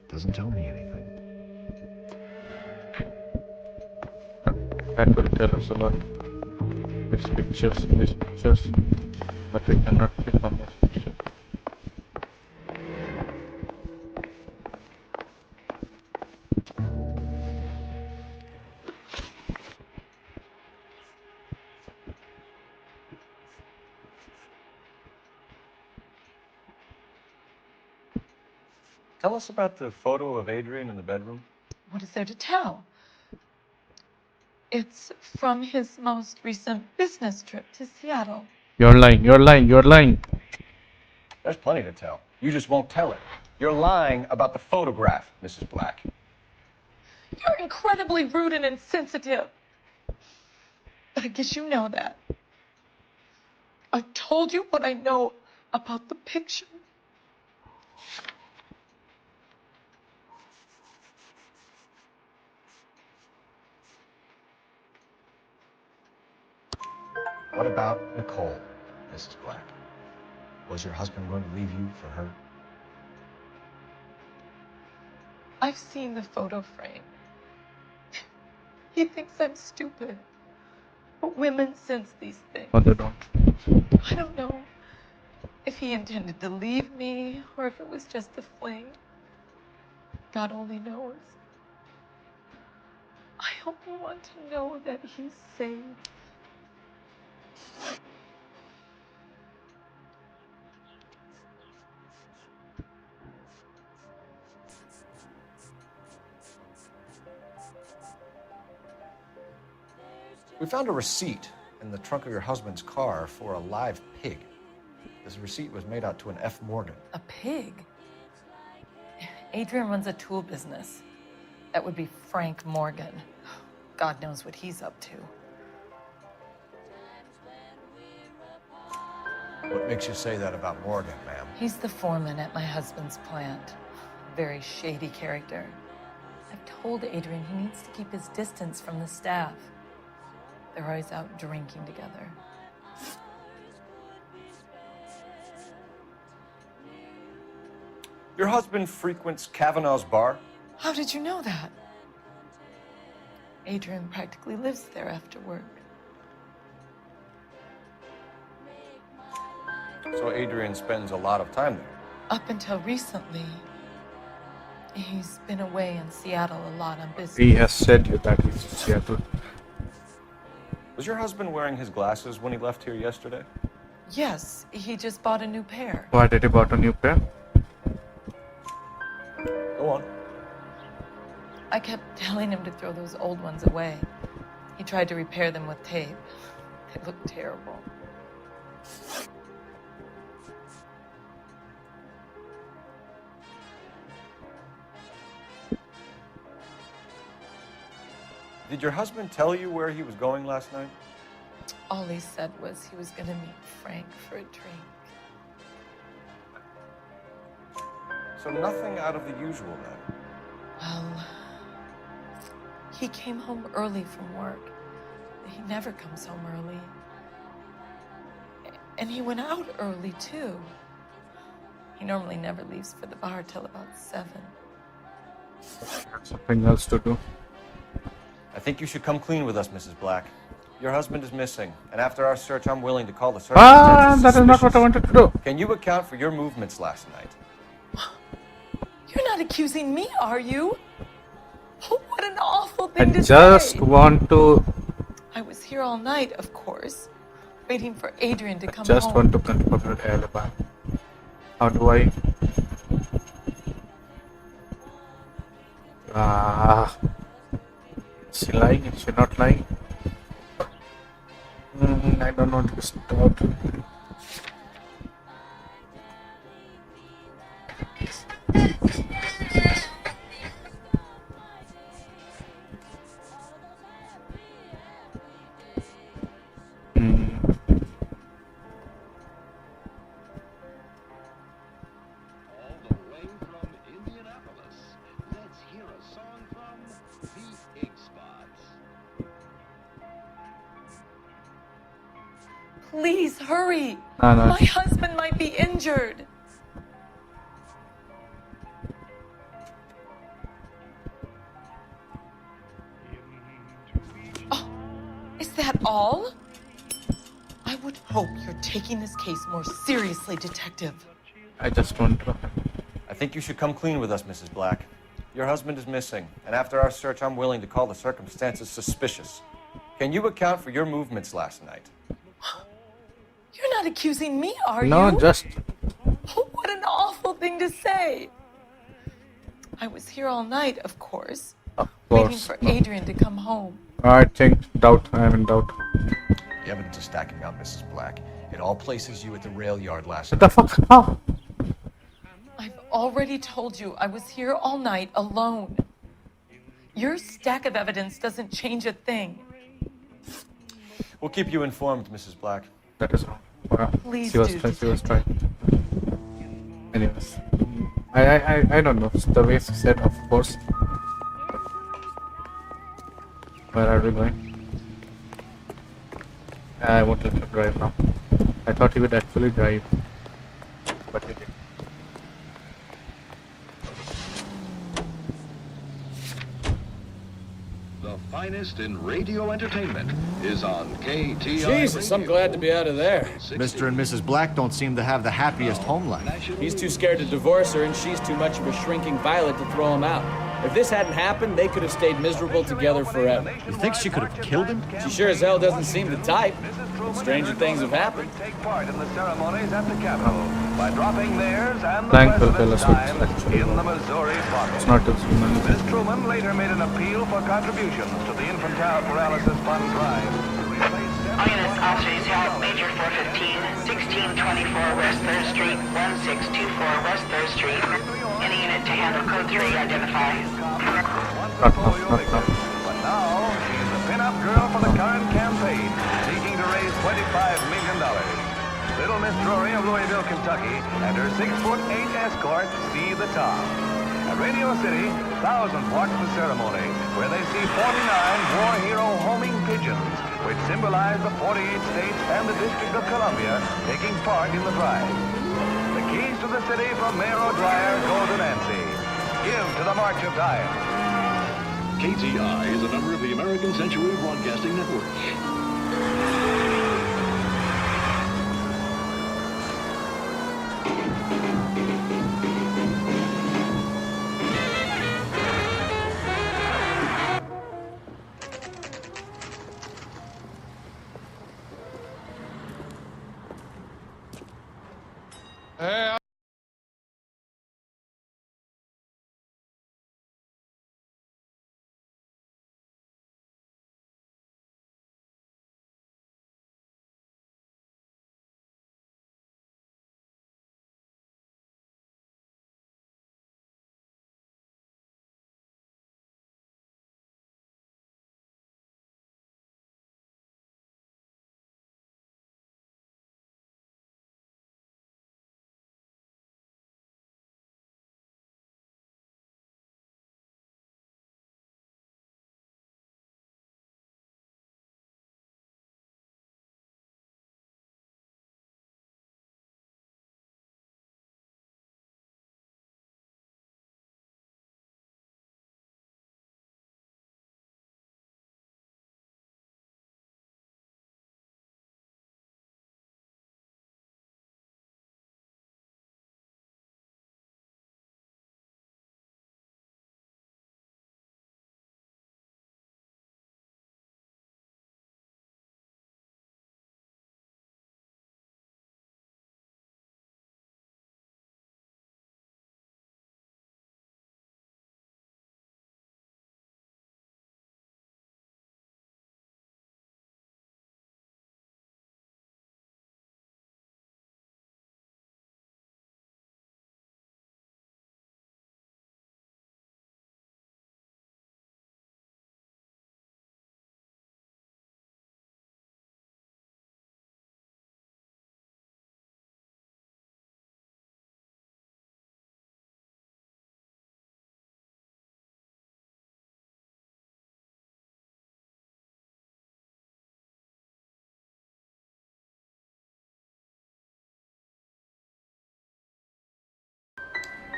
Doesn't tell me anything. That will tell us a lot. These pictures, but we cannot click on this picture. Tell us about the photo of Adrian in the bedroom. What is there to tell? It's from his most recent business trip to Seattle. You're lying, you're lying, you're lying. There's plenty to tell. You just won't tell it. You're lying about the photograph, Mrs. Black. You're incredibly rude and insensitive. But I guess you know that. I've told you what I know about the picture. What about Nicole, Mrs. Black? Was your husband going to leave you for her? I've seen the photo frame. He thinks I'm stupid. But women sense these things. No, they don't. I don't know if he intended to leave me or if it was just a fling. God only knows. I only want to know that he's safe. We found a receipt in the trunk of your husband's car for a live pig. This receipt was made out to an F. Morgan. A pig? Adrian runs a tool business. That would be Frank Morgan. God knows what he's up to. What makes you say that about Morgan, ma'am? He's the foreman at my husband's plant. Very shady character. I've told Adrian he needs to keep his distance from the staff. They're always out drinking together. Your husband frequents Kavanaugh's bar? How did you know that? Adrian practically lives there after work. So Adrian spends a lot of time there. Up until recently, he's been away in Seattle a lot on business. He has said you that he's in Seattle. Was your husband wearing his glasses when he left here yesterday? Yes, he just bought a new pair. Why did he bought a new pair? Go on. I kept telling him to throw those old ones away. He tried to repair them with tape. They looked terrible. Did your husband tell you where he was going last night? All he said was he was going to meet Frank for a drink. So nothing out of the usual then? Well, he came home early from work. He never comes home early. And he went out early, too. He normally never leaves for the bar till about 7. Something else to do. I think you should come clean with us, Mrs. Black. Your husband is missing, and after our search, I'm willing to call the circumstances That is not what I wanted to do. Can you account for your movements last night? You're not accusing me, are you? Oh, what an awful thing I to just say. want to. I was here all night, of course, waiting for Adrian to come Just home. want to confirm your alibi. How do I? Is she lying? Is she not lying? I don't want to start. Please hurry. No. My husband might be injured. Oh, is that all? I would hope you're taking this case more seriously, Detective. I just want to. I think you should come clean with us, Mrs. Black. Your husband is missing, and after our search, I'm willing to call the circumstances suspicious. Can you account for your movements last night? You're not accusing me, are No, you? just. Oh, what an awful thing to say. I was here all night, of course, waiting course, for no. Adrian to come home. I think doubt. I am in doubt. The evidence is stacking up, Mrs. Black. It all places you at the rail yard last What night. the fuck? How? I've already told you I was here all night alone. Your stack of evidence doesn't change a thing. We'll keep you informed, Mrs. Black. That is wrong. Please She was do, trying. She was trying. Anyways, I don't know. The way she said, of course. Where are we going? I won't let him drive now. I thought he would actually drive, but he didn't. The finest in radio entertainment is on KTI. Jesus, I'm glad to be out of there. Mr. and Mrs. Black don't seem to have the happiest home life. He's too scared to divorce her, and she's too much of a shrinking violet to throw him out. If this hadn't happened, they could have stayed miserable together forever. You think she could have killed him? She sure as hell doesn't seem the type. But stranger things have happened. Take part in the ceremonies at the Capitol by dropping theirs and the Thankful president's fellas, dime actually. in the Missouri pocket. It's not his money. Miss Truman later made an appeal for contributions to the infantile paralysis fund drive. Units officers have Major 415, 1624 West 3rd Street, 1624 West 3rd Street. Any unit to handle code 3 identify. Not now. But now, she's the pin-up girl for the current campaign, seeking to raise $25 million. Little Miss Drury of Louisville, Kentucky, and her 6'8" escort see the top. At Radio City, thousands watch the ceremony, where they see 49 war hero homing pigeons, which symbolize the 48 states and the District of Columbia taking part in the drive. The keys to the city from Mayor O'Dwyer go to Nancy. Give to the March of Dimes. KTI is a member of the American Century Broadcasting Network.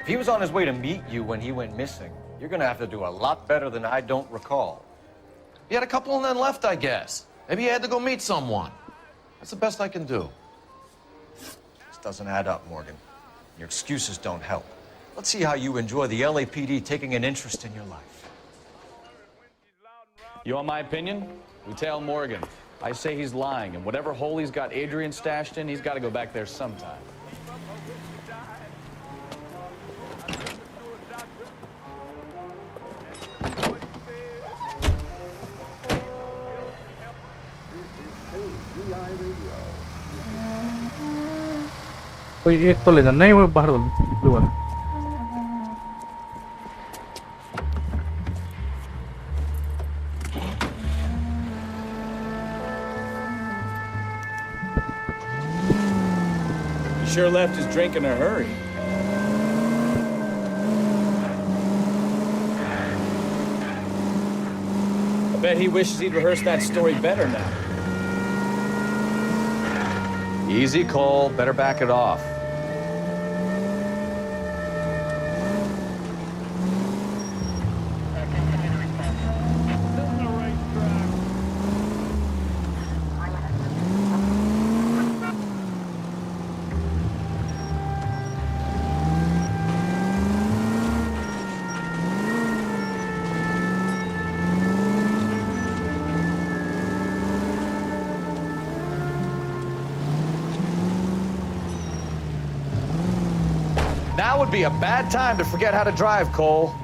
If he was on his way to meet you when he went missing, you're gonna have to do a lot better than I don't recall. He had a couple and then left, I guess. Maybe he had to go meet someone. That's the best I can do. This doesn't add up, Morgan. Your excuses don't help. Let's see how you enjoy the LAPD taking an interest in your life. You want my opinion? Lieutenant Morgan. I say he's lying, and whatever hole he's got Adrian stashed in, he's got to go back there sometime. कोई एक तो ले जाना नहीं वो बाहर blue वाला He sure left his drink in a hurry. I bet he wishes he'd rehearsed that story better now. Easy, Cole. Better back it off. Now would be a bad time to forget how to drive, Cole.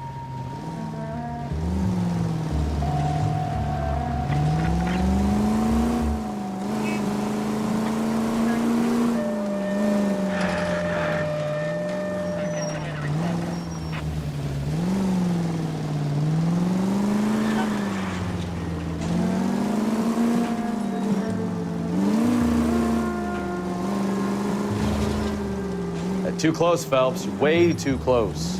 Too close, Phelps. You're way too close.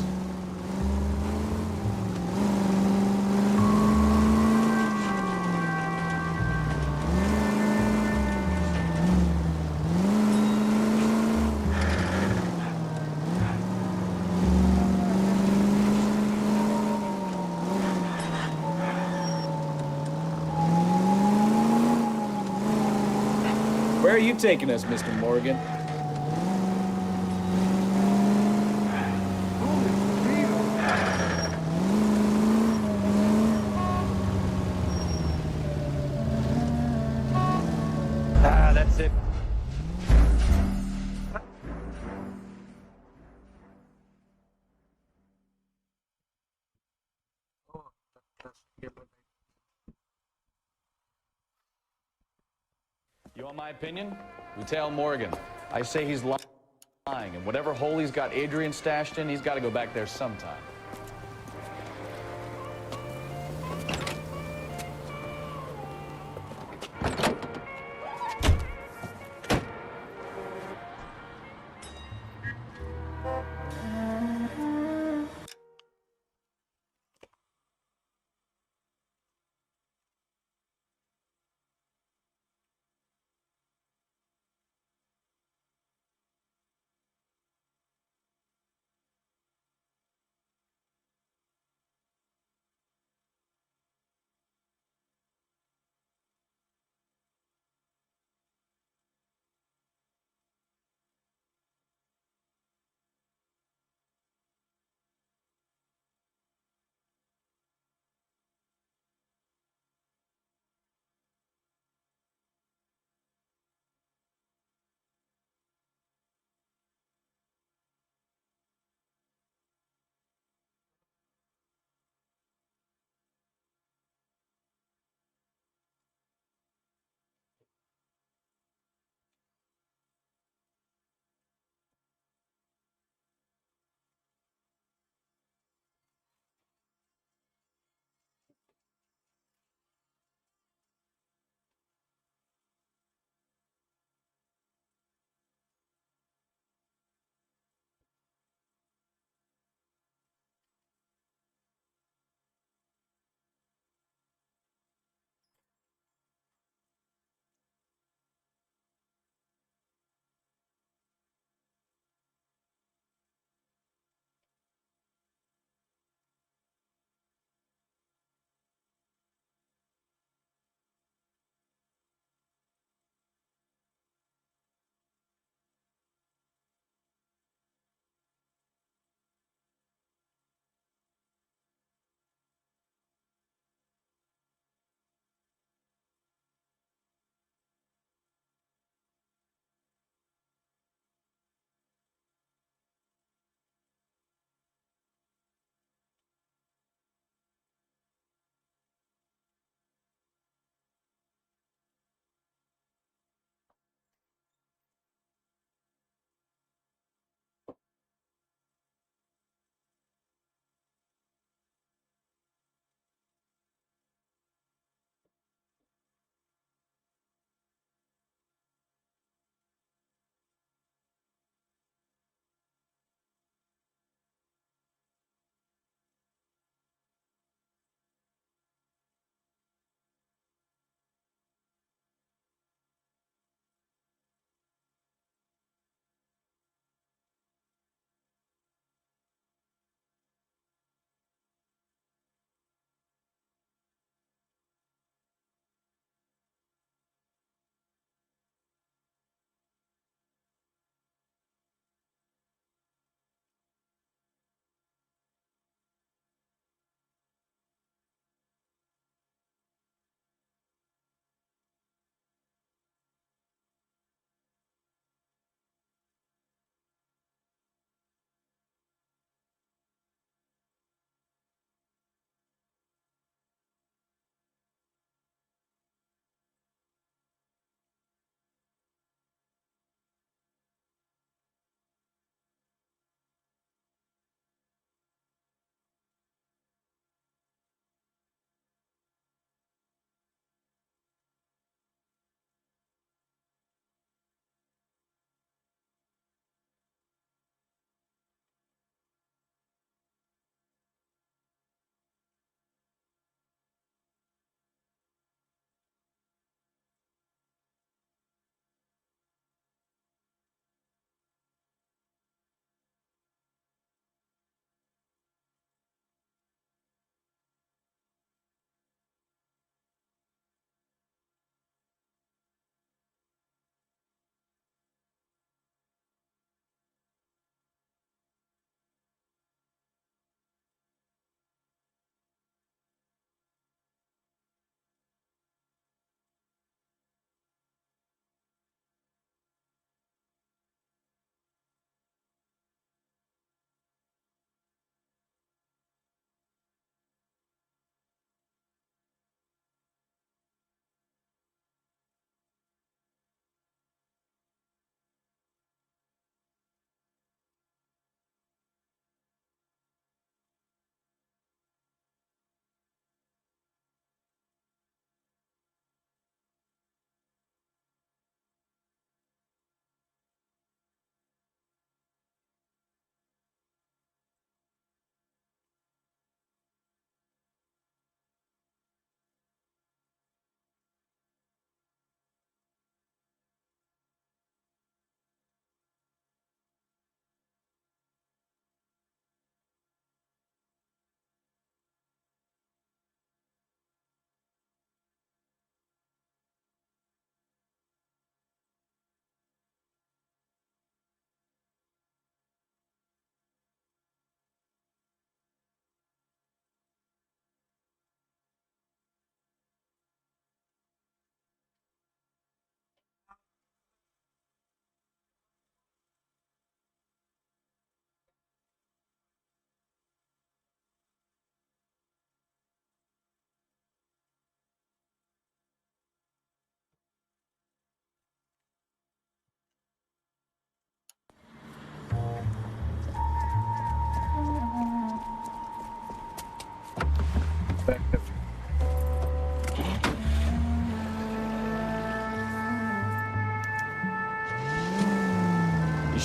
Where are you taking us, Mr. Morgan? That's it. You want my opinion? Lieutenant Morgan. I say he's lying, and whatever hole he's got Adrian stashed in, he's got to go back there sometime.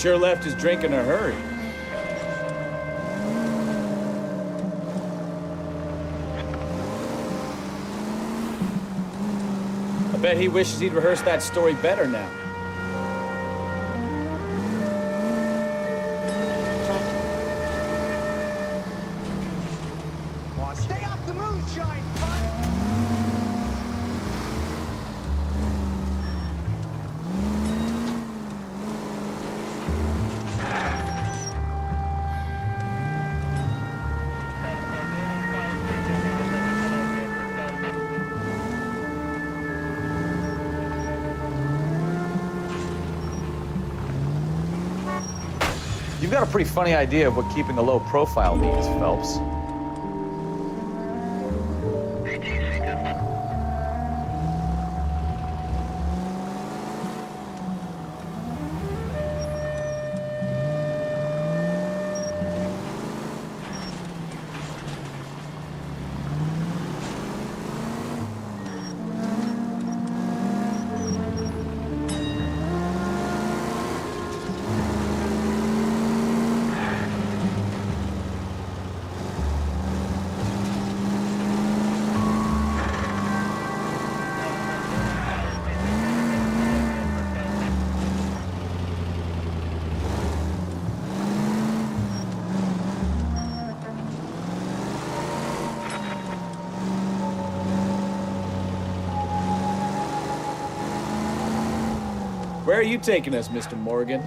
sure left his drink in a hurry. I bet he wishes he'd rehearsed that story better now. Stay off the moonshine, You've got a pretty funny idea of what keeping a low profile means, Phelps. Where are you taking us, Mr. Morgan?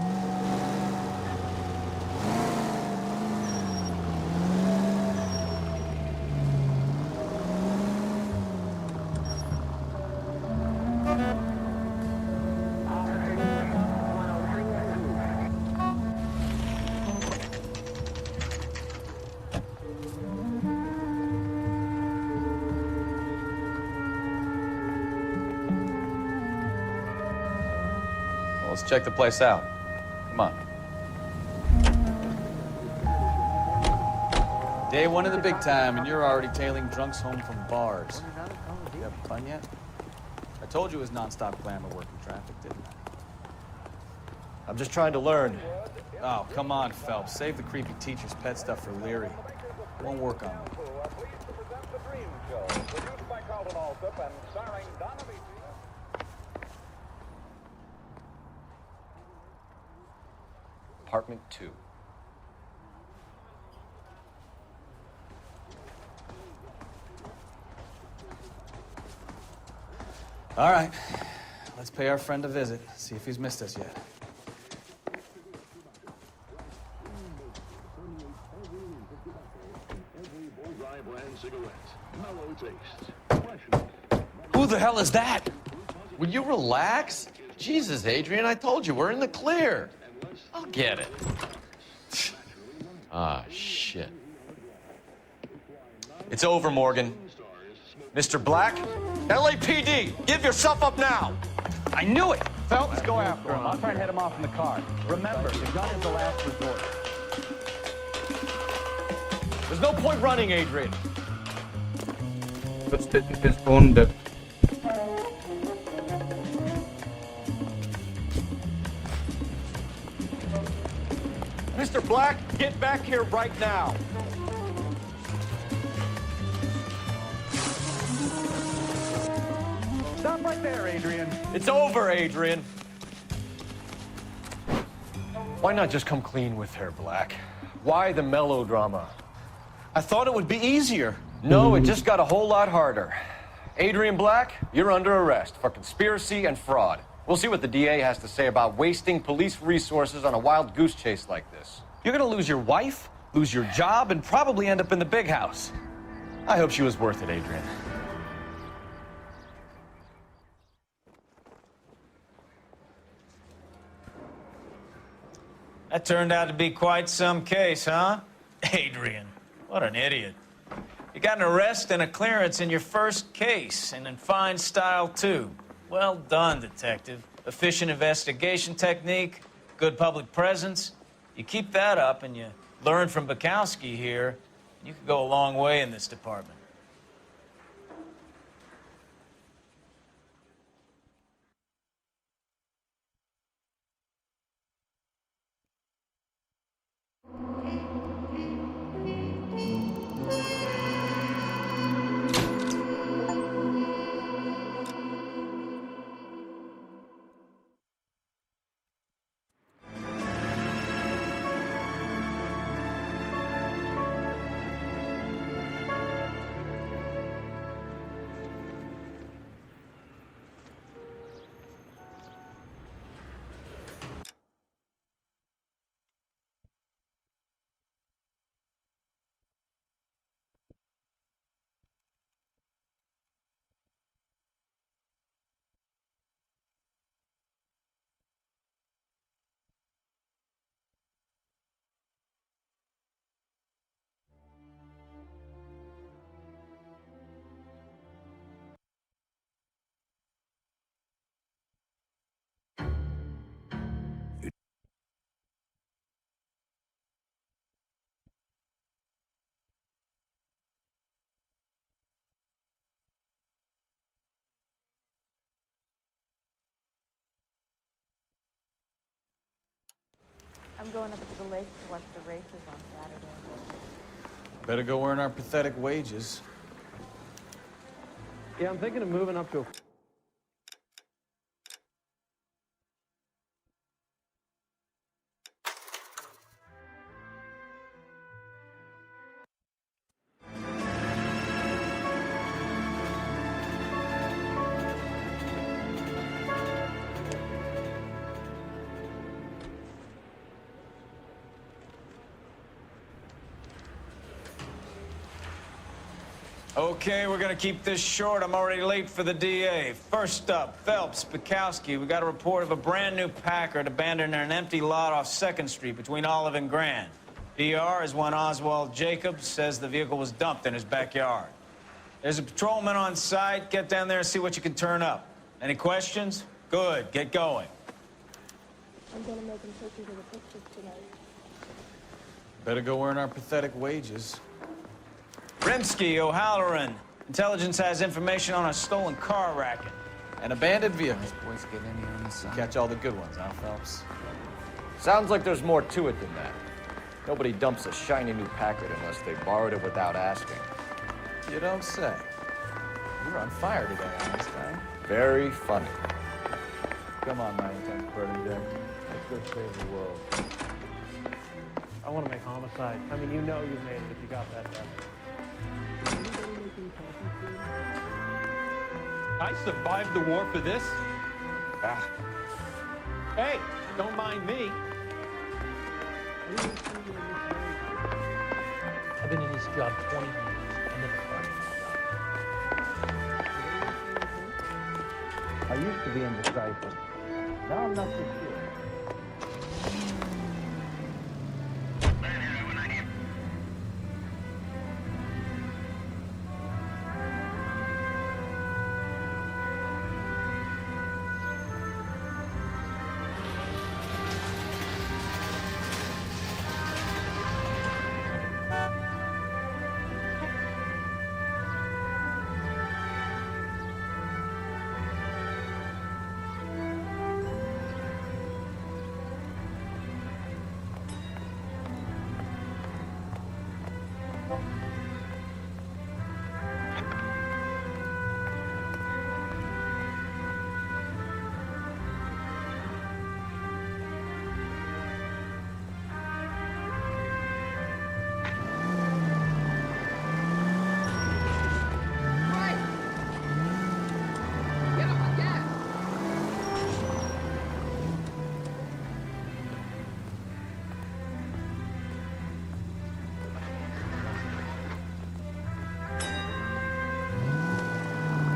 Let's check the place out. Come on. Day one of the big time, and you're already tailing drunks home from bars. You having fun yet? I told you it was non-stop glamour working traffic, didn't I? I'm just trying to learn. Oh, come on, Phelps. Save the creepy teacher's pet stuff for Leary. It won't work on me. Apartment 2. All right. Let's pay our friend a visit, see if he's missed us yet. Who the hell is that? Will you relax? Jesus, Adrian, I told you, we're in the clear. I'll get it. Ah, shit. It's over, Morgan. Mr. Black, LAPD, give yourself up now. I knew it. Phelps, go after him. I'll try and head him off in the car. Remember, the gun is the last resort. There's no point running, Adrian. It's his own death. Mr. Black, get back here right now. Stop right there, Adrian. It's over, Adrian. Why not just come clean with her, Black? Why the melodrama? I thought it would be easier. No, it just got a whole lot harder. Adrian Black, you're under arrest for conspiracy and fraud. We'll see what the DA has to say about wasting police resources on a wild goose chase like this. You're gonna lose your wife, lose your job, and probably end up in the big house. I hope she was worth it, Adrian. That turned out to be quite some case, huh? Adrian, what an idiot. You got an arrest and a clearance in your first case, and in fine style, too. Well done, detective. Efficient investigation technique, good public presence. You keep that up and you learn from Bukowski here, you could go a long way in this department. I'm going up to the lake to watch the races on Saturday. Better go earn our pathetic wages. Yeah, I'm thinking of moving up to a... Okay, we're gonna keep this short. I'm already late for the DA. First up, Phelps, Bukowski. We got a report of a brand new Packard abandoned in an empty lot off 2nd Street between Olive and Grand. DR is one Oswald Jacobs, says the vehicle was dumped in his backyard. There's a patrolman on site. Get down there and see what you can turn up. Any questions? Good, get going. I'm gonna make him take you to the pictures tonight. Better go earn our pathetic wages. Rimsky, O'Halloran. Intelligence has information on a stolen car racket. An abandoned vehicle. Boys get in here on the side. Catch all the good ones, huh, Phelps? Sounds like there's more to it than that. Nobody dumps a shiny new Packard unless they borrowed it without asking. You don't say. You're on fire today, Einstein. Very funny. Come on, my intense protege. Let's go save the world. I want to make homicide. I mean, you know you made it if you got that done. I survived the war for this? Ah. Hey, don't mind me. I've been in this job 20 years. I never found it. I used to be indecisive. Now I'm not so sure.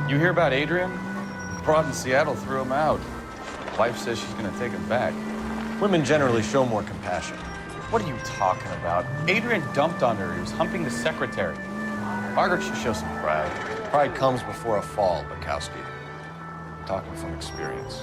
You hear about Adrian? Broad in Seattle threw him out. Wife says she's gonna take him back. Women generally show more compassion. What are you talking about? Adrian dumped on her. He was humping the secretary. Margaret should show some pride. Pride comes before a fall, Bukowski. I'm talking from experience.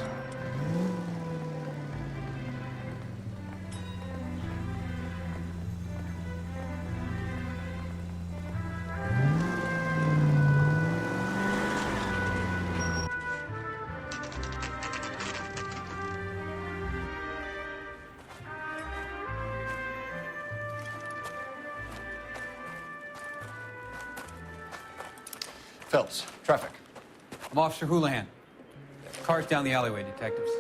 Phelps, traffic. I'm Officer Houlihan. Car's down the alleyway, detectives.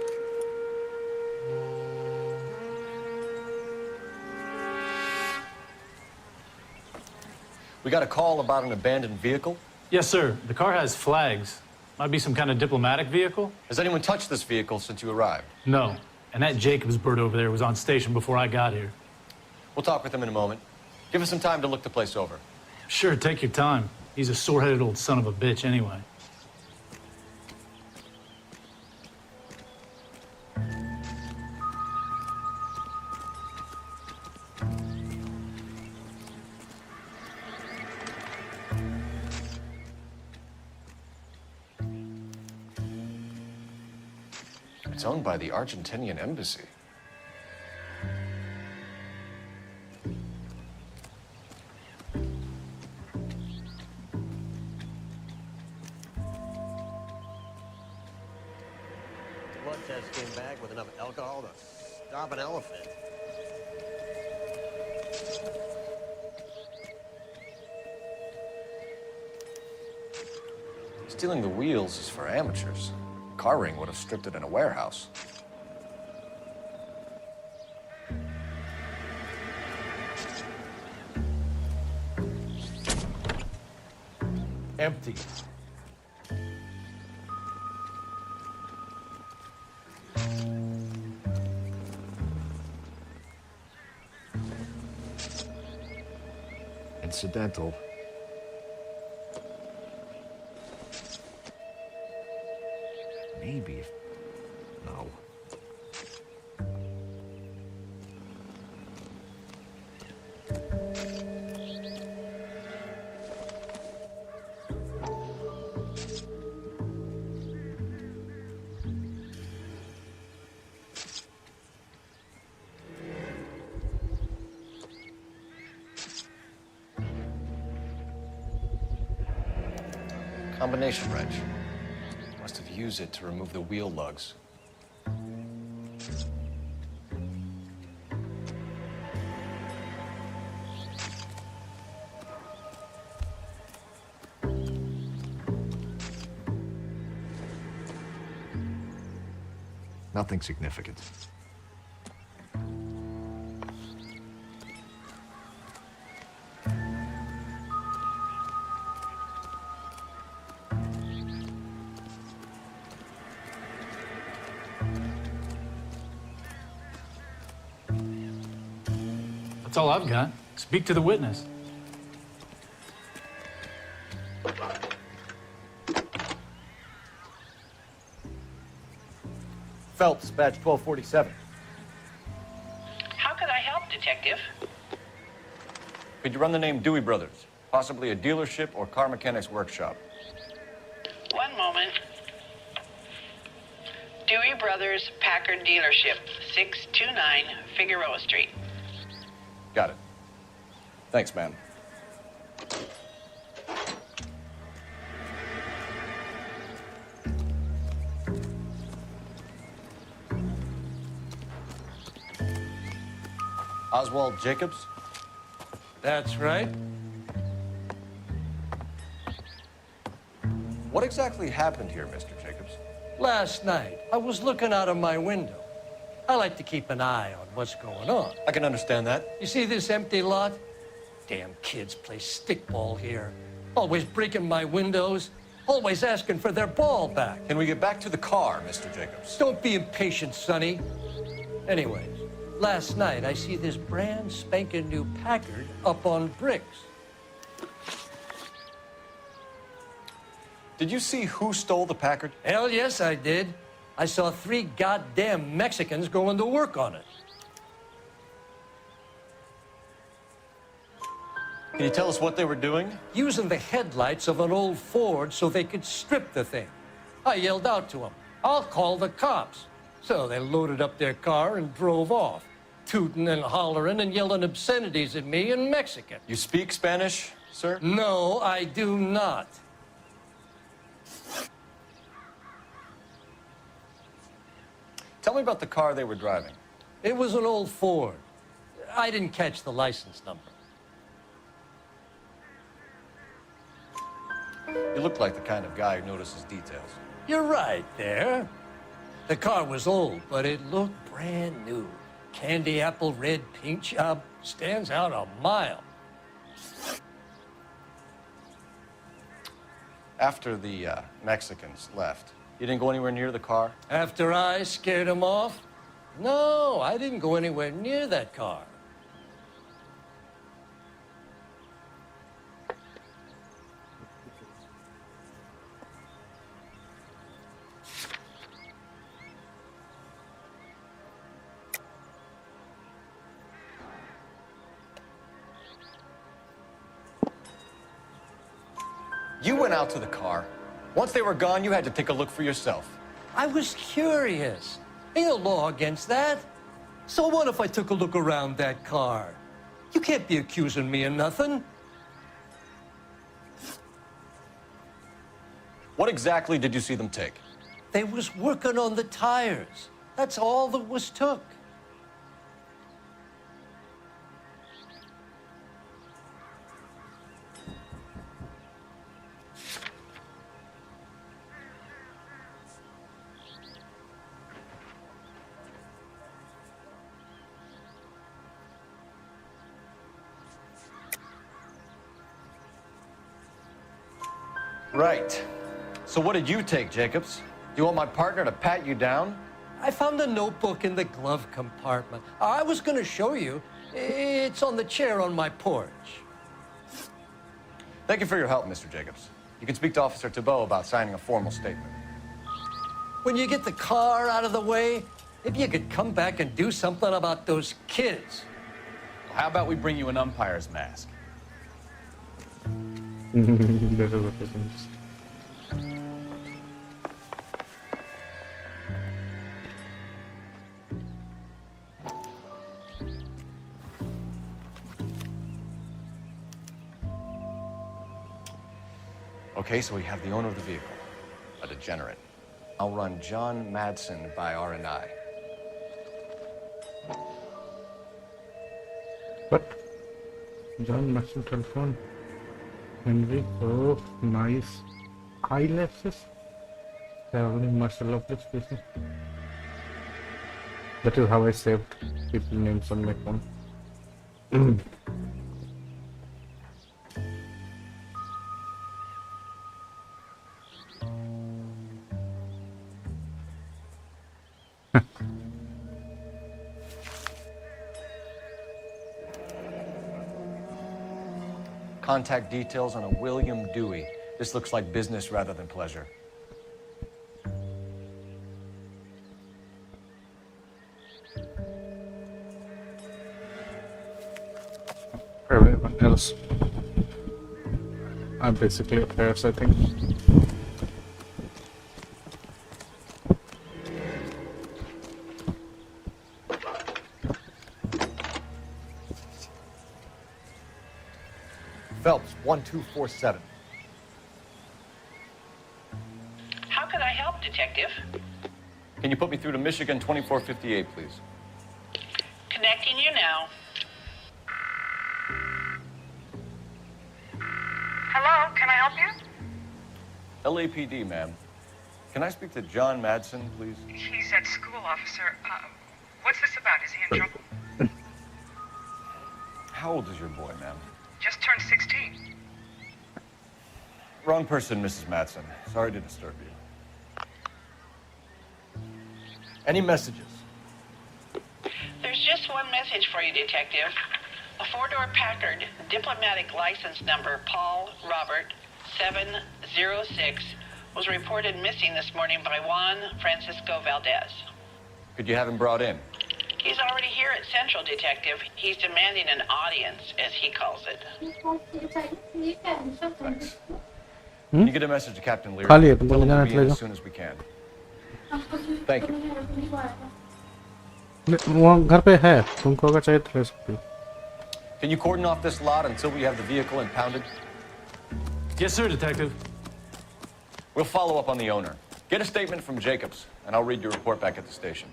We got a call about an abandoned vehicle. Yes, sir. The car has flags. Might be some kind of diplomatic vehicle. Has anyone touched this vehicle since you arrived? No. And that Jacobs bird over there was on station before I got here. We'll talk with him in a moment. Give us some time to look the place over. Sure, take your time. He's a sore-headed old son of a bitch anyway. It's owned by the Argentinian embassy. Blood test came back with enough alcohol to stop an elephant. Stealing the wheels is for amateurs. Car ring would have stripped it in a warehouse. Empty. Incidental. Maybe if... No. Combination wrench. Must have used it to remove the wheel lugs. Nothing significant. That's all I've got. Speak to the witness. Phelps, badge 1247. How could I help, Detective? Could you run the name Dewey Brothers? Possibly a dealership or car mechanics workshop. One moment. Dewey Brothers Packard Dealership, 629 Figueroa Street. Got it. Thanks, man. Oswald Jacobs? That's right. What exactly happened here, Mr. Jacobs? Last night, I was looking out of my window. I like to keep an eye on what's going on. I can understand that. You see this empty lot? Damn kids play stickball here. Always breaking my windows, always asking for their ball back. Can we get back to the car, Mr. Jacobs? Don't be impatient, Sonny. Anyways, last night I see this brand spanking new Packard up on bricks. Did you see who stole the Packard? Hell yes, I did. I saw 3 goddamn Mexicans going to work on it. Can you tell us what they were doing? Using the headlights of an old Ford so they could strip the thing. I yelled out to them, "I'll call the cops." So they loaded up their car and drove off, tooting and hollering and yelling obscenities at me in Mexican. You speak Spanish, sir? No, I do not. Tell me about the car they were driving. It was an old Ford. I didn't catch the license number. You look like the kind of guy who notices details. You're right there. The car was old, but it looked brand new. Candy apple red paint job stands out a mile. After the Mexicans left, you didn't go anywhere near the car? After I scared him off? No, I didn't go anywhere near that car. You went out to the car. Once they were gone, you had to take a look for yourself. I was curious. Ain't no law against that. So what if I took a look around that car? You can't be accusing me of nothing. What exactly did you see them take? They was working on the tires. That's all that was took. Right. So what did you take, Jacobs? Do you want my partner to pat you down? I found a notebook in the glove compartment. I was going to show you. It's on the chair on my porch. Thank you for your help, Mr. Jacobs. You can speak to Officer Thibault about signing a formal statement. When you get the car out of the way, if you could come back and do something about those kids. Well, how about we bring you an umpire's mask? That is what it is. Okay, so we have the owner of the vehicle, a degenerate. I'll run John Madsen by R&I. What? John Madsen telephone. Henry, oh, nice. Eyelashes. Traveling marshal of this business. That is how I saved people names on my phone. Contact details on a William Dewey. This looks like business rather than pleasure. Everyone else. I'm basically a Paris, I think. Phelps, 1247. How can I help, Detective? Can you put me through to Michigan 2458, please? Connecting you now. Hello, can I help you? LAPD, ma'am. Can I speak to John Madsen, please? He's at school, officer. What's this about? Is he in trouble? How old is your boy, ma'am? Just turned 16. Wrong person, Mrs. Madsen. Sorry to disturb you. Any messages? There's just one message for you, Detective. A four-door Packard, diplomatic license number Paul Robert 706, was reported missing this morning by Juan Francisco Valdez. Could you have him brought in? He's already here at Central, Detective. He's demanding an audience, as he calls it. Thanks. Can you get a message to Captain Leary? खाली है, तुमको Tell him जाना we'll be in चलेगा। as soon as we can. Thank you. वहाँ घर पे है, तुमको अगर चाहिए तो ले सकते हो। Can you cordon off this lot until we have the vehicle impounded? Yes, sir, Detective. We'll follow up on the owner. Get a statement from Jacobs, and I'll read your report back at the station.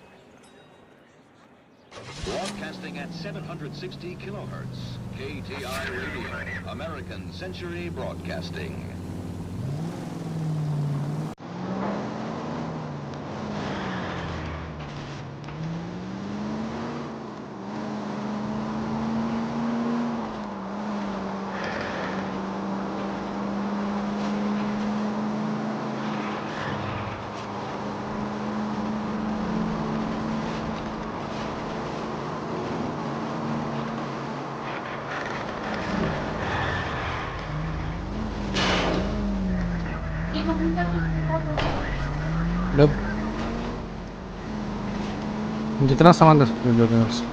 Broadcasting at 760 kilohertz. KTI Radio. American Century Broadcasting. जब जितना सामान दे सकते हो जो देना उससे।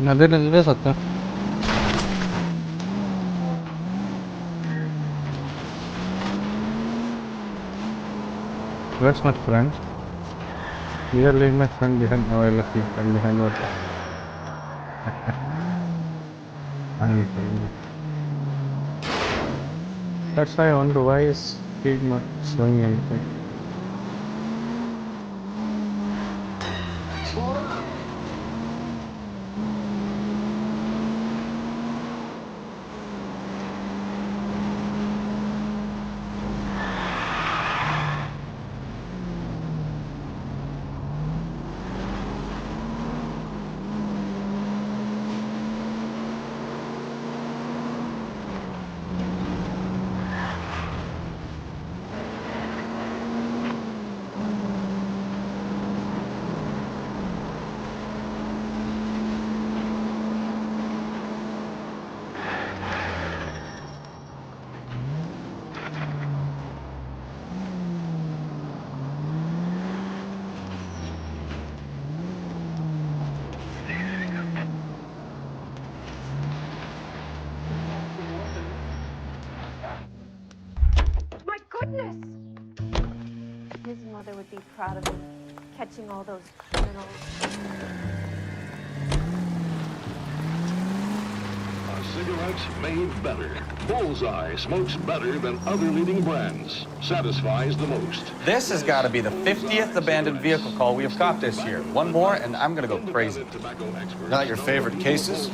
नदी ले सकते हैं। Where's my friend? We are leaving my friend behind. Oh, I left my friend behind. What? That's why I wonder why is he not showing anything. proud of him, catching all those criminals. Cigarettes made better. Bullseye smokes better than other leading brands. Satisfies the most. This has got to be the 50th abandoned vehicle call we have caught this year. One more, and I'm going to go crazy. Not your favorite cases?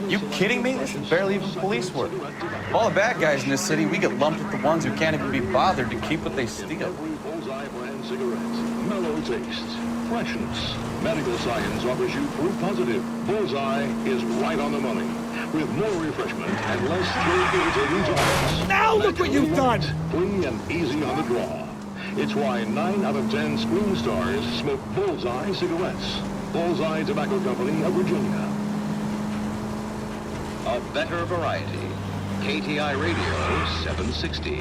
You kidding me? This is barely even police work. Of all the bad guys in this city, we get lumped with the ones who can't even be bothered to keep what they steal. Bullseye brand cigarettes. Mellow taste. Freshness. Medical science offers you proof positive. Bullseye is right on the money. With more refreshment and less irritating tolerance. Now look what you've done! Free and easy on the draw. It's why 9 out of 10 screen stars smoke Bullseye cigarettes. Bullseye Tobacco Company of Virginia. A better variety. KTI Radio 760.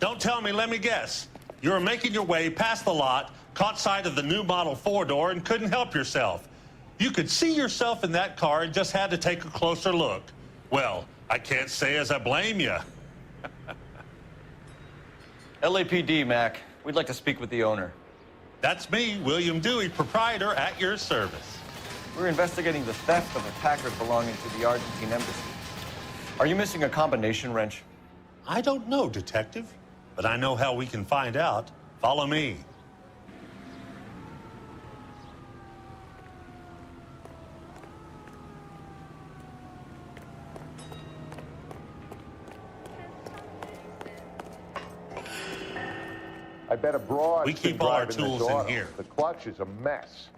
Don't tell me, let me guess. You were making your way past the lot, caught sight of the new model 4-door, and couldn't help yourself. You could see yourself in that car and just had to take a closer look. Well, I can't say as I blame you. LAPD, Mac. We'd like to speak with the owner. That's me, William Dewey, proprietor, at your service. We're investigating the theft of a Packard belonging to the Argentine embassy. Are you missing a combination wrench? I don't know, Detective, but I know how we can find out. Follow me. I bet a broad. We keep all our tools in here. The clutch is a mess.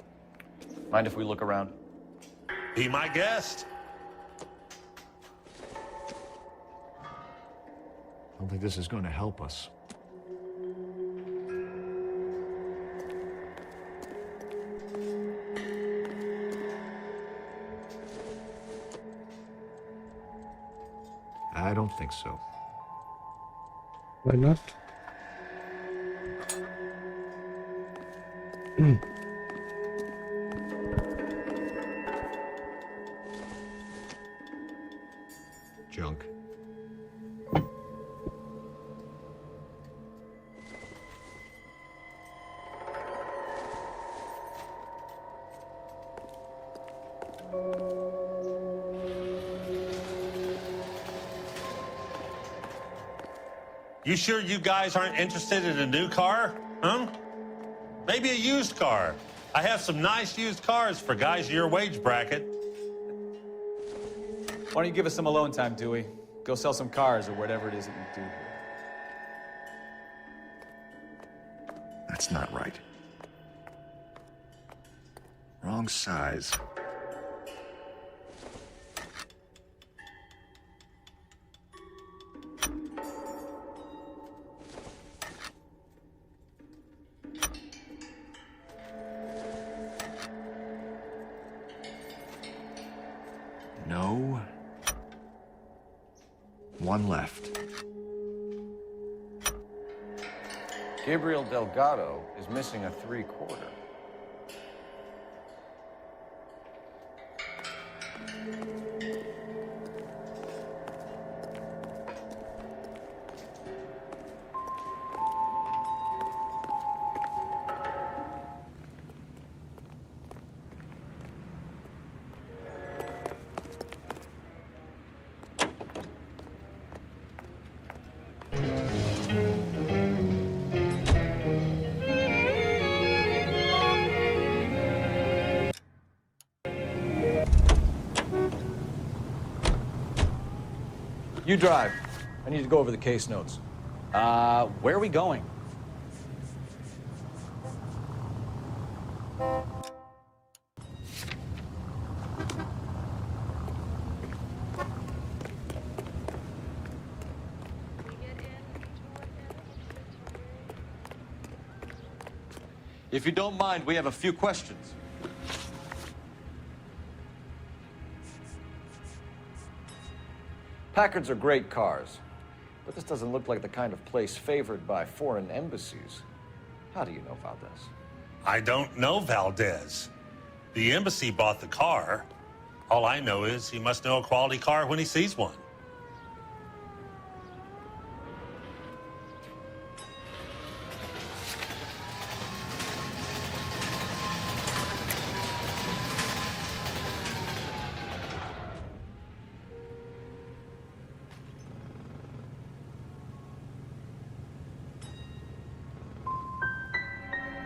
Mind if we look around? Be my guest. I don't think this is going to help us. I don't think so. Why not? Junk. You sure you guys aren't interested in a new car? Huh? Maybe a used car. I have some nice used cars for guys your wage bracket. Why don't you give us some alone time, Dewey? Go sell some cars or whatever it is that you do here. That's not right. Wrong size. No. One left. Gabriel Delgado is missing a 3/4. You drive. I need to go over the case notes. Where are we going? If you don't mind, we have a few questions. Packards are great cars. But this doesn't look like the kind of place favored by foreign embassies. How do you know Valdez? I don't know Valdez. The embassy bought the car. All I know is he must know a quality car when he sees one.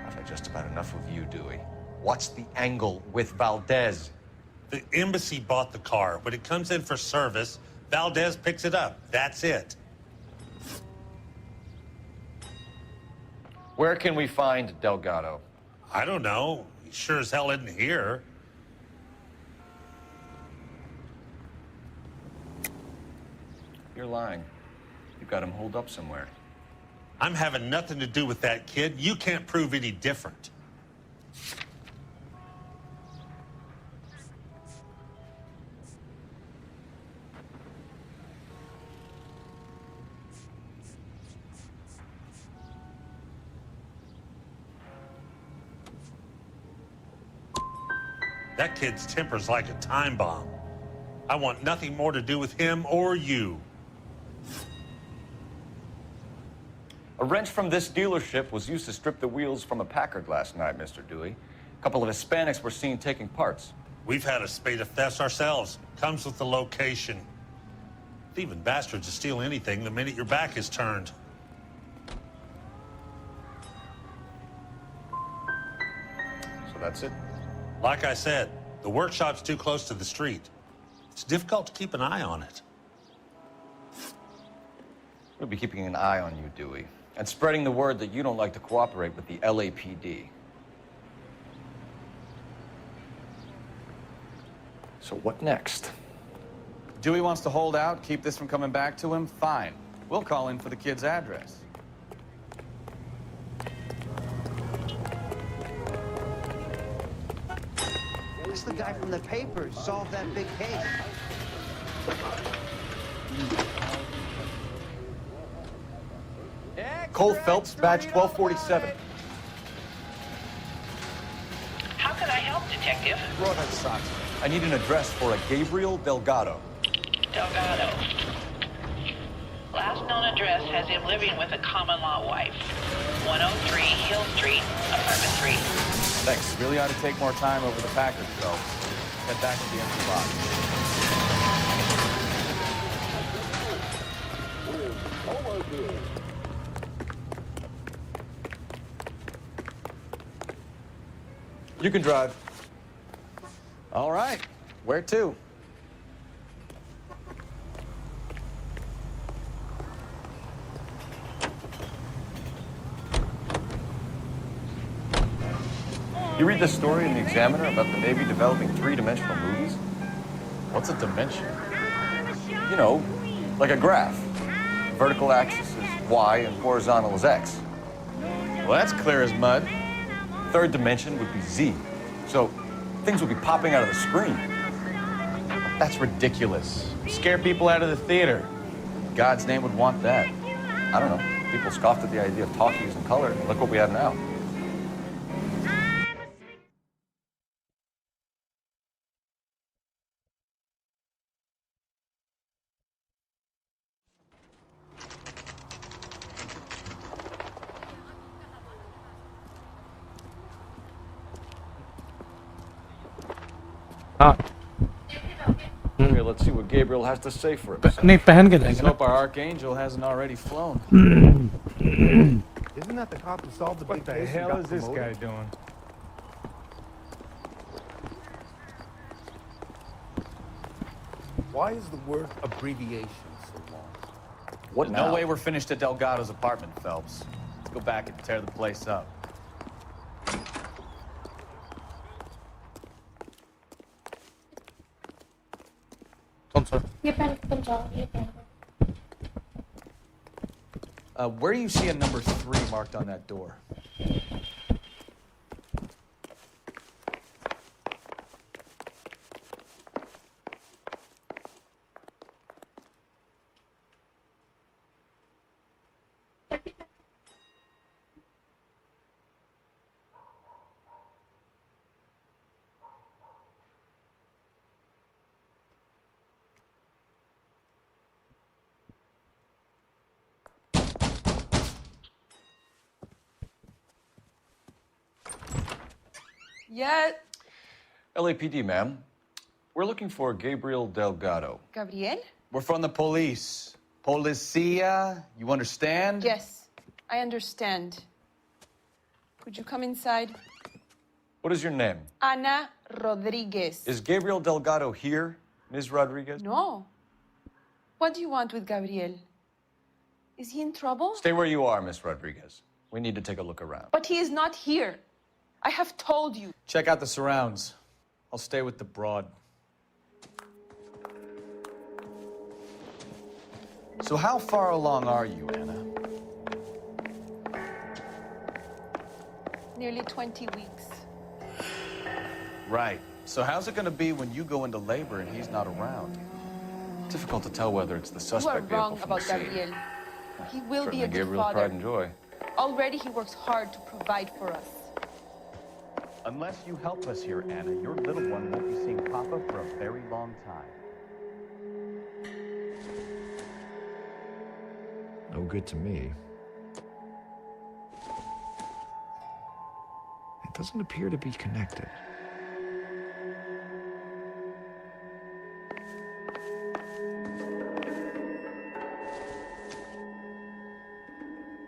I've had just about enough of you, Dewey. What's the angle with Valdez? The embassy bought the car. When it comes in for service, Valdez picks it up. That's it. Where can we find Delgado? I don't know. He sure as hell isn't here. You're lying. You've got him holed up somewhere. I'm having nothing to do with that kid. You can't prove any different. That kid's temper's like a time bomb. I want nothing more to do with him or you. A wrench from this dealership was used to strip the wheels from a Packard last night, Mr. Dewey. A couple of Hispanics were seen taking parts. We've had a spate of thefts ourselves. Comes with the location. Thieving bastards will steal anything the minute your back is turned. So that's it? Like I said, the workshop's too close to the street. It's difficult to keep an eye on it. We'll be keeping an eye on you, Dewey, and spreading the word that you don't like to cooperate with the LAPD. So what next? Dewey wants to hold out, keep this from coming back to him? Fine. We'll call in for the kid's address. It's the guy from the papers solved that big case. Cole Phelps, badge 1247. How can I help, Detective? Red Sox. I need an address for a Gabriel Delgado. Delgado. Last known address has him living with a common-law wife. 103 Hill Street, apartment 3. Thanks. Really ought to take more time over the Packard, though. Head back to the empty lot. You can drive. All right. Where to? You read this story in the Examiner about the Navy developing three-dimensional movies? What's a dimension? You know, like a graph. Vertical axis is Y and horizontal is X. Well, that's clear as mud. Third dimension would be Z. So things would be popping out of the screen. That's ridiculous. Scare people out of the theater. God's name would want that. I don't know. People scoffed at the idea of talkies in color. Look what we have now. Here, let's see what Gabriel has to say for himself. नहीं पहन के Let's जाएंगे hope our archangel hasn't already flown. Isn't that the cop who solved the big case? What the hell is this guy doing? Why is the word abbreviation so long? What There's now? no way we're finished at Delgado's apartment, Phelps. Let's go back and tear the place up. कौन सा? ये पहन के तुम जाओ, ये पहन के। Where do you see a number 3 marked on that door? Yeah. LAPD, ma'am. We're looking for Gabriel Delgado. Gabriel? We're from the police. Policia, you understand? Yes, I understand. Could you come inside? What is your name? Ana Rodriguez. Is Gabriel Delgado here, Ms. Rodriguez? No. What do you want with Gabriel? Is he in trouble? Stay where you are, Ms. Rodriguez. We need to take a look around. But he is not here. I have told you. Check out the surrounds. I'll stay with the broad. So how far along are you, Anna? Nearly 20 weeks. Right. So how's it gonna be when you go into labor and he's not around? Difficult to tell whether it's the suspect You are wrong vehicle from about the scene. Gabriel. He will be Certainly a good Gabriel's father. pride and joy. Already he works hard to provide for us. Unless you help us here, Anna, your little one won't be seeing Papa for a very long time. No good to me. It doesn't appear to be connected.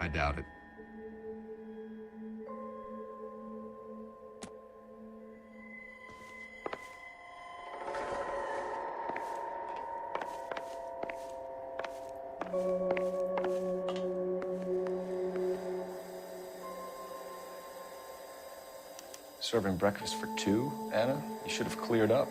I doubt it. Serving breakfast for two, Anna? You should have cleared up.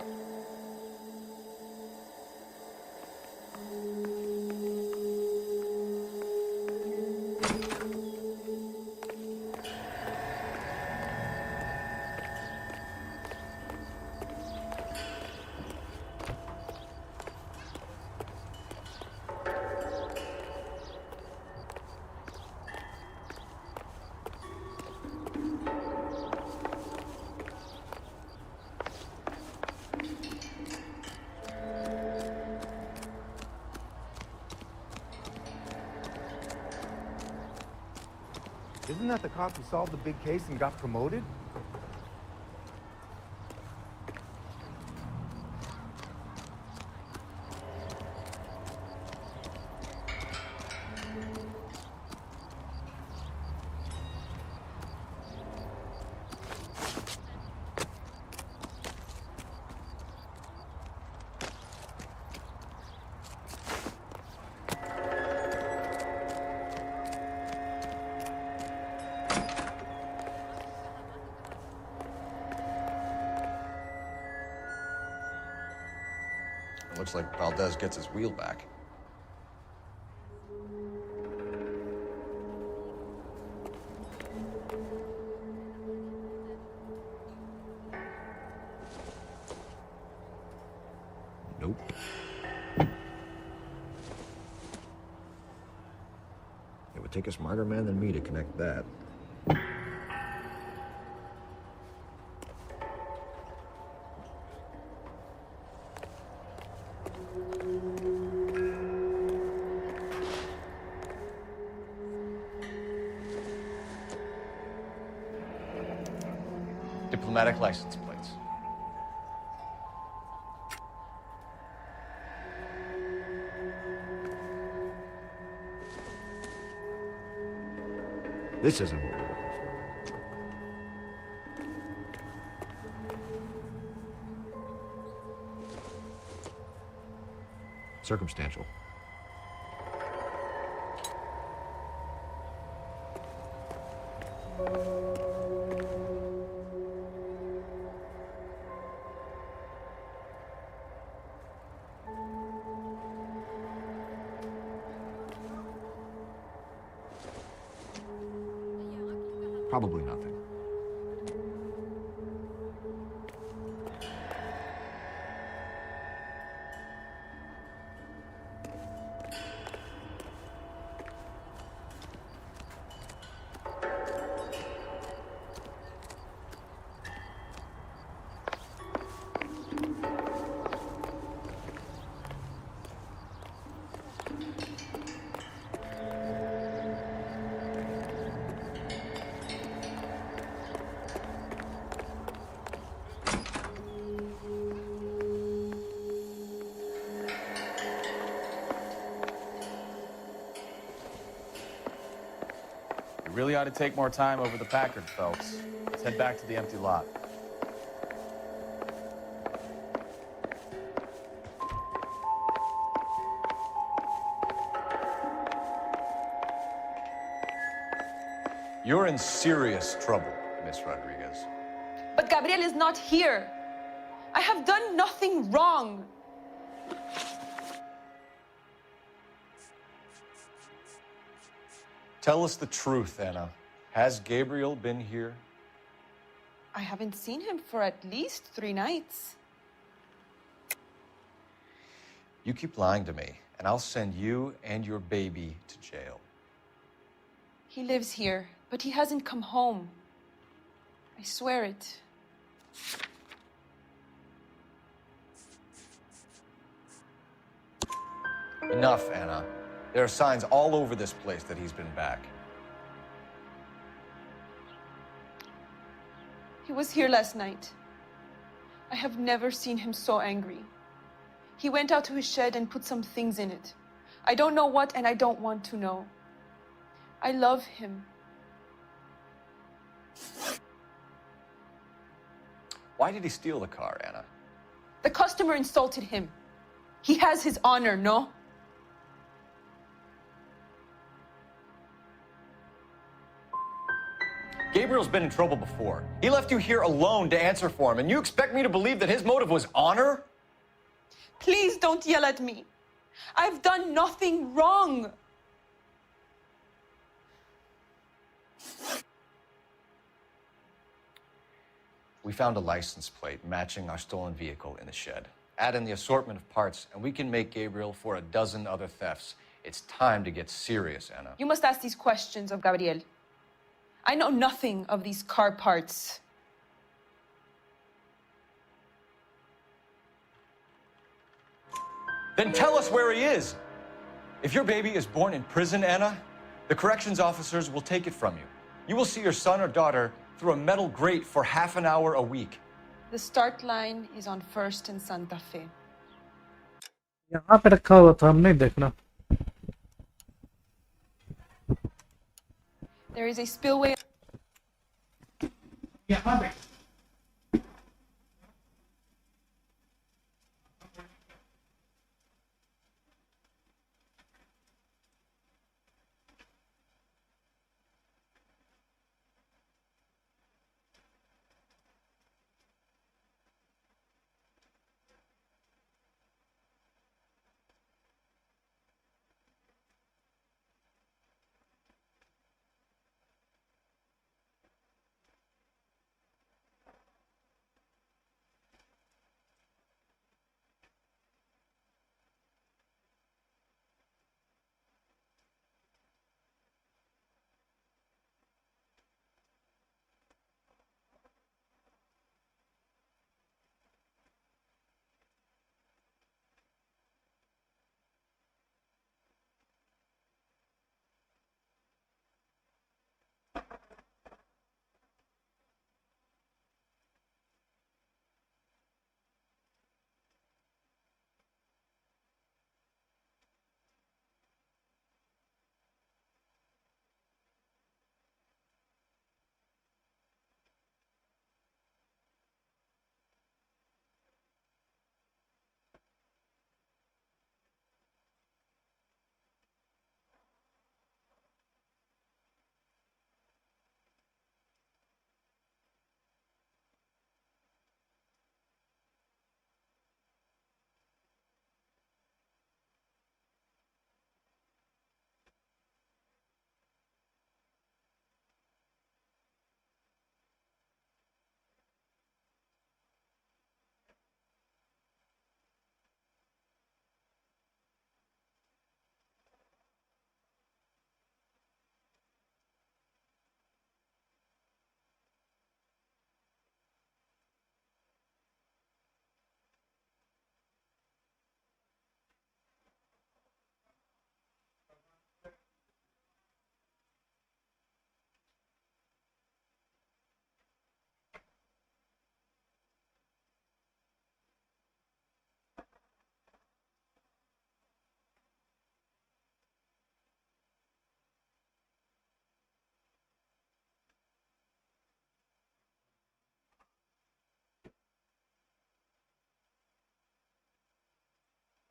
Isn't that the cop who solved the big case and got promoted? It looks like Valdez gets his wheel back. Nope. It would take a smarter man than me to connect that. Diplomatic license plates. This isn't what we're looking for. Circumstantial. Probably nothing. really ought to take more time over the Packard, Phelps. Let's head back to the empty lot. You're in serious trouble, Miss Rodriguez. But Gabriel is not here. I have done nothing wrong. Tell us the truth, Anna. Has Gabriel been here? I haven't seen him for at least 3 nights. You keep lying to me, and I'll send you and your baby to jail. He lives here, but he hasn't come home. I swear it. Enough, Anna. There are signs all over this place that he's been back. He was here last night. I have never seen him so angry. He went out to his shed and put some things in it. I don't know what, and I don't want to know. I love him. Why did he steal the car, Anna? The customer insulted him. He has his honor, no? Gabriel's been in trouble before. He left you here alone to answer for him, and you expect me to believe that his motive was honor? Please don't yell at me. I've done nothing wrong. We found a license plate matching our stolen vehicle in the shed. Add in the assortment of parts, and we can make Gabriel for a dozen other thefts. It's time to get serious, Anna. You must ask these questions of Gabriel. I know nothing of these car parts. Then tell us where he is. If your baby is born in prison, Anna, the corrections officers will take it from you. You will see your son or daughter through a metal grate for half an hour a week. The start line is on 1st and Santa Fe. यहाँ पे रखा हुआ था, हम नहीं देखना. There is a spillway. यहाँ देख.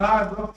Bye, bro.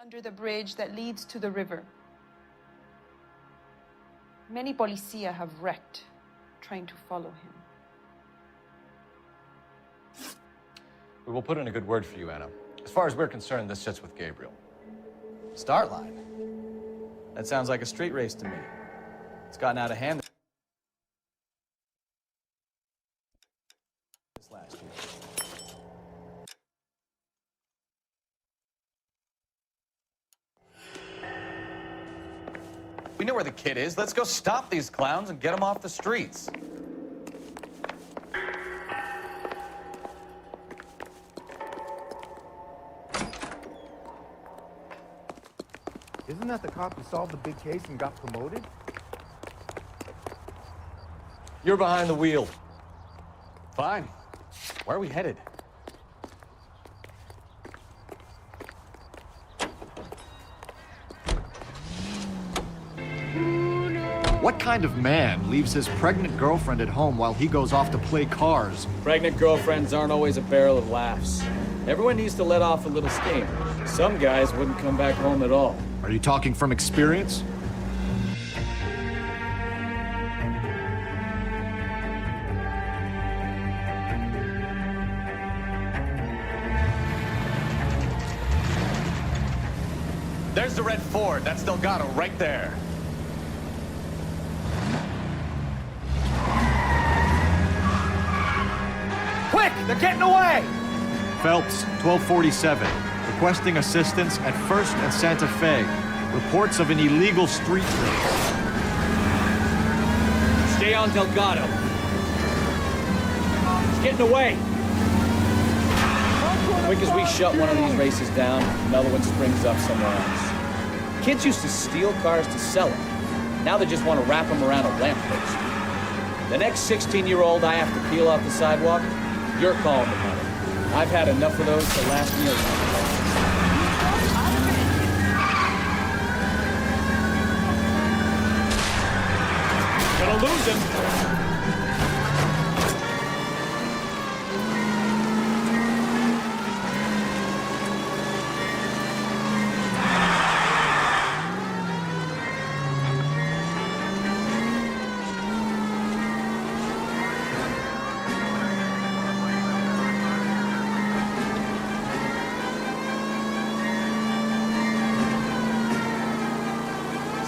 under the bridge that leads to the river. Many policia have wrecked trying to follow him. We will put in a good word for you, Anna. As far as we're concerned, this sits with Gabriel. Start line? That sounds like a street race to me. It's gotten out of hand this last year. We know where the kid is. Let's go stop these clowns and get him off the streets. Isn't that the cop who solved the big case and got promoted? You're behind the wheel. Fine. Where are we headed? What kind of man leaves his pregnant girlfriend at home while he goes off to play cars? Pregnant girlfriends aren't always a barrel of laughs. Everyone needs to let off a little steam. Some guys wouldn't come back home at all. Are you talking from experience? There's the red Ford. That's Delgado right there. Quick! They're getting away! Phelps, 1247. Requesting assistance at 1st and Santa Fe. Reports of an illegal street race. Stay on Delgado. He's getting away. Quick as we shut one of these races down, another one springs up somewhere else. Kids used to steal cars to sell them. Now they just want to wrap them around a lamppost. The next 16-year-old I have to peel off the sidewalk, you're calling the money. I've had enough of those to last me a lifetime. Gonna lose him.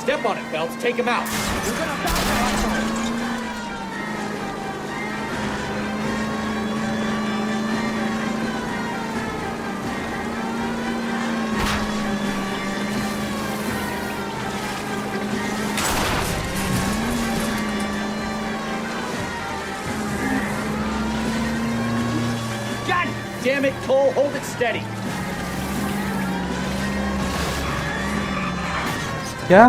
Step on it, Phelps. Take him out. You're gonna bounce. God damn it, Cole. Hold it steady. क्या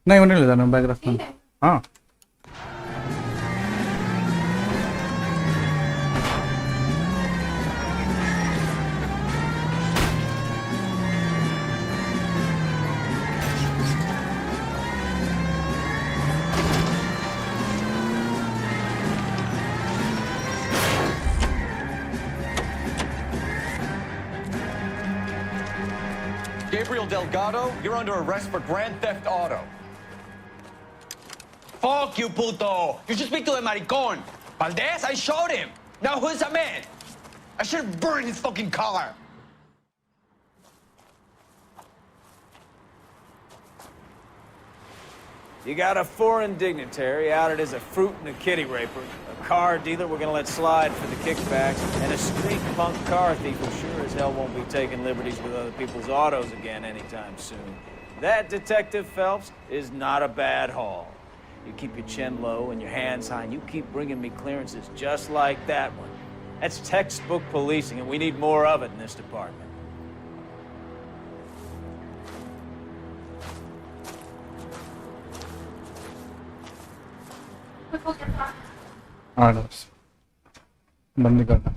नहीं उन्हें ले जाना bag रखना हाँ Gabriel Delgado, you're under arrest for grand theft auto. Fuck you, puto! You should speak to the maricon. Valdez, I showed him. Now who's the man? I should have burned his fucking car. You got a foreign dignitary outed as a fruit and a kitty raper, a car dealer we're gonna let slide for the kickbacks, and a street punk car thief who sure as hell won't be taking liberties with other people's autos again anytime soon. That, Detective Phelps, is not a bad haul. You keep your chin low and your hands high, and you keep bringing me clearances just like that one. That's textbook policing, and we need more of it in this department. Orders बंद करना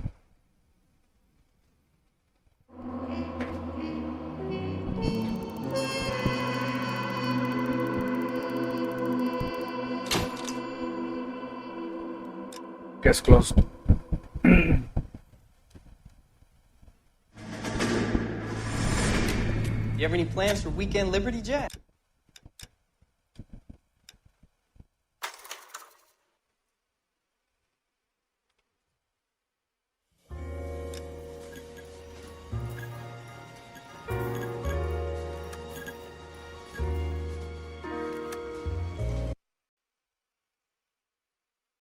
case closed You have any plans for weekend Liberty Jet?